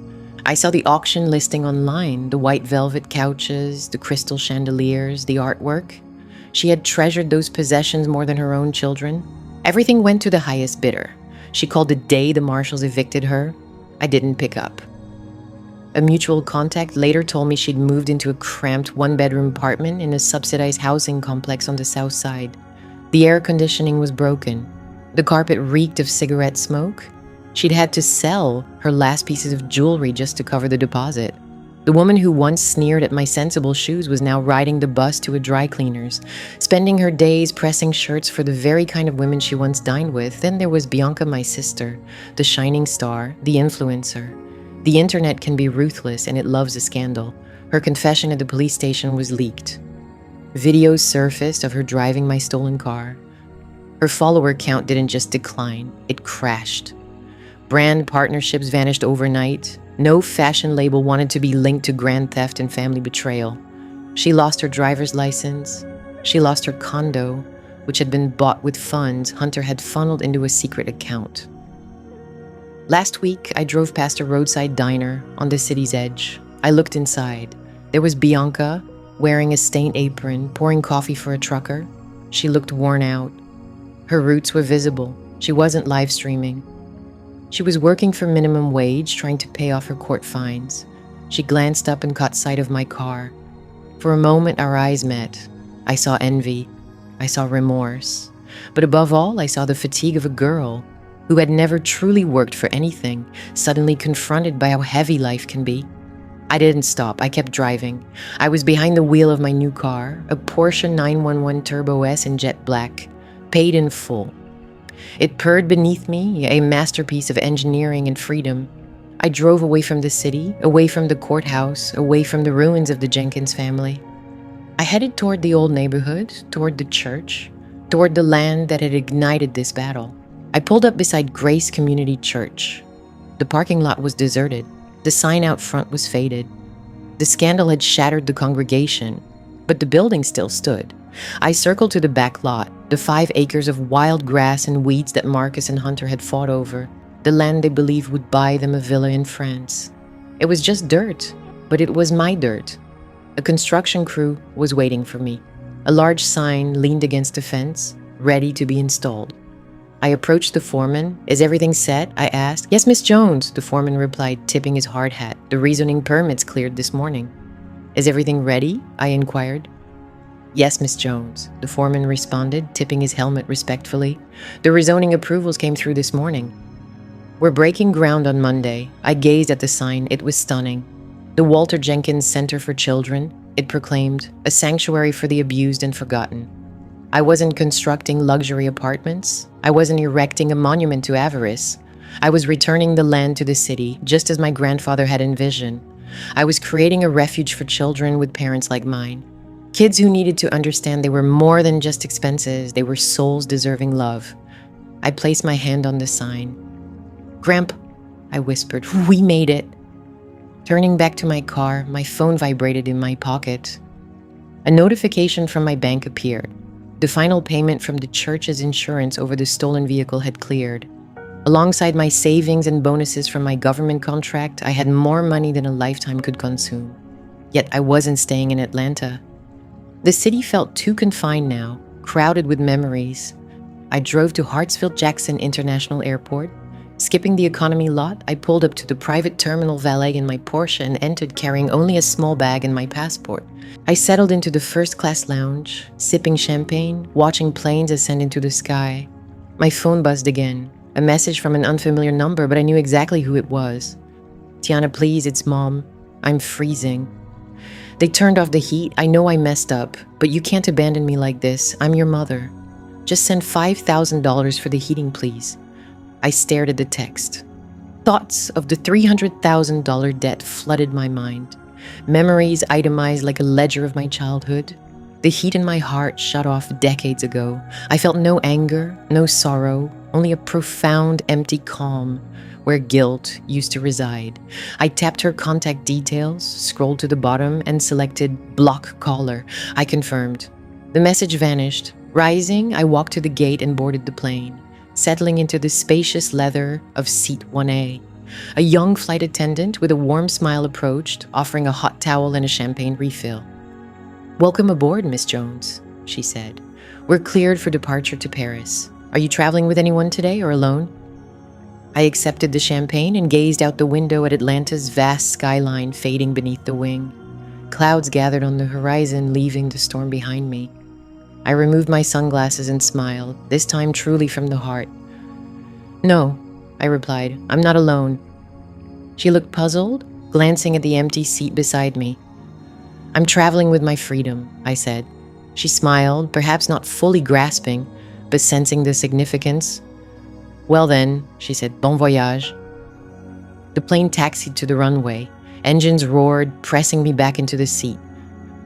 I saw the auction listing online, the white velvet couches, the crystal chandeliers, the artwork. She had treasured those possessions more than her own children. Everything went to the highest bidder. She called the day the marshals evicted her. I didn't pick up. A mutual contact later told me she'd moved into a cramped one-bedroom apartment in a subsidized housing complex on the south side. The air conditioning was broken. The carpet reeked of cigarette smoke. She'd had to sell her last pieces of jewelry just to cover the deposit. The woman who once sneered at my sensible shoes was now riding the bus to a dry cleaner's, spending her days pressing shirts for the very kind of women she once dined with. Then there was Bianca, my sister, the shining star, the influencer. The internet can be ruthless and it loves a scandal. Her confession at the police station was leaked. Videos surfaced of her driving my stolen car. Her follower count didn't just decline, it crashed. Brand partnerships vanished overnight. No fashion label wanted to be linked to grand theft and family betrayal. She lost her driver's license. She lost her condo, which had been bought with funds Hunter had funneled into a secret account. Last week, I drove past a roadside diner on the city's edge. I looked inside. There was Bianca, wearing a stained apron, pouring coffee for a trucker. She looked worn out. Her roots were visible. She wasn't live streaming. She was working for minimum wage, trying to pay off her court fines. She glanced up and caught sight of my car. For a moment, our eyes met. I saw envy. I saw remorse. But above all, I saw the fatigue of a girl who had never truly worked for anything, suddenly confronted by how heavy life can be. I didn't stop. I kept driving. I was behind the wheel of my new car, a Porsche 911 Turbo S in jet black, paid in full. It purred beneath me, a masterpiece of engineering and freedom. I drove away from the city, away from the courthouse, away from the ruins of the Jenkins family. I headed toward the old neighborhood, toward the church, toward the land that had ignited this battle. I pulled up beside Grace Community Church. The parking lot was deserted. The sign out front was faded. The scandal had shattered the congregation, but the building still stood. I circled to the back lot, the 5 acres of wild grass and weeds that Marcus and Hunter had fought over, the land they believed would buy them a villa in France. It was just dirt, but it was my dirt. A construction crew was waiting for me. A large sign leaned against the fence, ready to be installed. I approached the foreman. "Is everything set?" I asked. "Yes, Miss Jones," the foreman replied, tipping his hard hat. "The rezoning permits cleared this morning." "Is everything ready?" I inquired. "Yes, Miss Jones," the foreman responded, tipping his helmet respectfully. "The rezoning approvals came through this morning." "We're breaking ground on Monday." I gazed at the sign. It was stunning. The Walter Jenkins Center for Children, it proclaimed, a sanctuary for the abused and forgotten. I wasn't constructing luxury apartments. I wasn't erecting a monument to avarice. I was returning the land to the city, just as my grandfather had envisioned. I was creating a refuge for children with parents like mine. Kids who needed to understand they were more than just expenses, they were souls deserving love. I placed my hand on the sign. "Grandpa," I whispered, "we made it." Turning back to my car, my phone vibrated in my pocket. A notification from my bank appeared. The final payment from the church's insurance over the stolen vehicle had cleared. Alongside my savings and bonuses from my government contract, I had more money than a lifetime could consume. Yet I wasn't staying in Atlanta. The city felt too confined now, crowded with memories. I drove to Hartsfield-Jackson International Airport. Skipping the economy lot, I pulled up to the private terminal valet in my Porsche and entered carrying only a small bag and my passport. I settled into the first-class lounge, sipping champagne, watching planes ascend into the sky. My phone buzzed again. A message from an unfamiliar number, but I knew exactly who it was. "Tiana, please, it's Mom. I'm freezing." They turned off the heat. "I know I messed up, but you can't abandon me like this. I'm your mother. Just send $5,000 for the heating, please." I stared at the text. Thoughts of the $300,000 debt flooded my mind. Memories itemized like a ledger of my childhood. The heat in my heart shut off decades ago. I felt no anger, no sorrow, only a profound, empty calm where guilt used to reside. I tapped her contact details, scrolled to the bottom, and selected block caller. I confirmed. The message vanished. Rising, I walked to the gate and boarded the plane, settling into the spacious leather of seat 1A. A young flight attendant with a warm smile approached, offering a hot towel and a champagne refill. "Welcome aboard, Miss Jones," she said. "We're cleared for departure to Paris. Are you traveling with anyone today or alone?" I accepted the champagne and gazed out the window at Atlanta's vast skyline fading beneath the wing. Clouds gathered on the horizon, leaving the storm behind me. I removed my sunglasses and smiled, this time truly from the heart. "No," I replied, "I'm not alone." She looked puzzled, glancing at the empty seat beside me. "I'm traveling with my freedom," I said. She smiled, perhaps not fully grasping, but sensing the significance. "Well then," she said, "bon voyage." The plane taxied to the runway. Engines roared, pressing me back into the seat.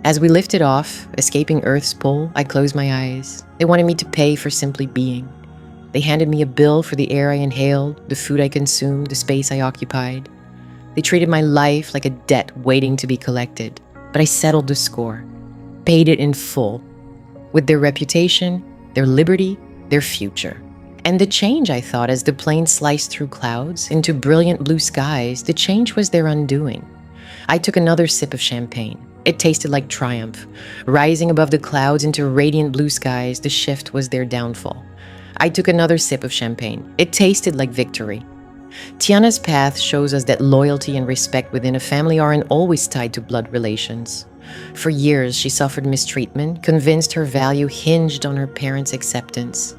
As we lifted off, escaping Earth's pull, I closed my eyes. They wanted me to pay for simply being. They handed me a bill for the air I inhaled, the food I consumed, the space I occupied. They treated my life like a debt waiting to be collected. But I settled the score, paid it in full, with their reputation, their liberty, their future. And the change, I thought, as the plane sliced through clouds into brilliant blue skies, the change was their undoing. I took another sip of champagne. It tasted like triumph. Rising above the clouds into radiant blue skies, the shift was their downfall. I took another sip of champagne. It tasted like victory. Tiana's path shows us that loyalty and respect within a family aren't always tied to blood relations. For years, she suffered mistreatment, convinced her value hinged on her parents' acceptance.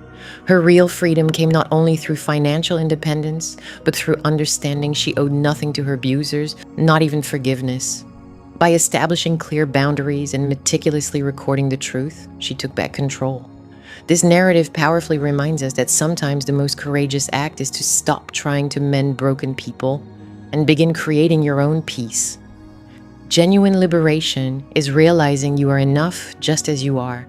Her real freedom came not only through financial independence, but through understanding she owed nothing to her abusers, not even forgiveness. By establishing clear boundaries and meticulously recording the truth, she took back control. This narrative powerfully reminds us that sometimes the most courageous act is to stop trying to mend broken people and begin creating your own peace. Genuine liberation is realizing you are enough just as you are.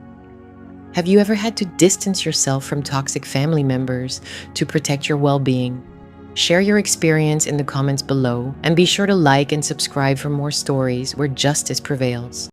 Have you ever had to distance yourself from toxic family members to protect your well-being? Share your experience in the comments below and be sure to like and subscribe for more stories where justice prevails.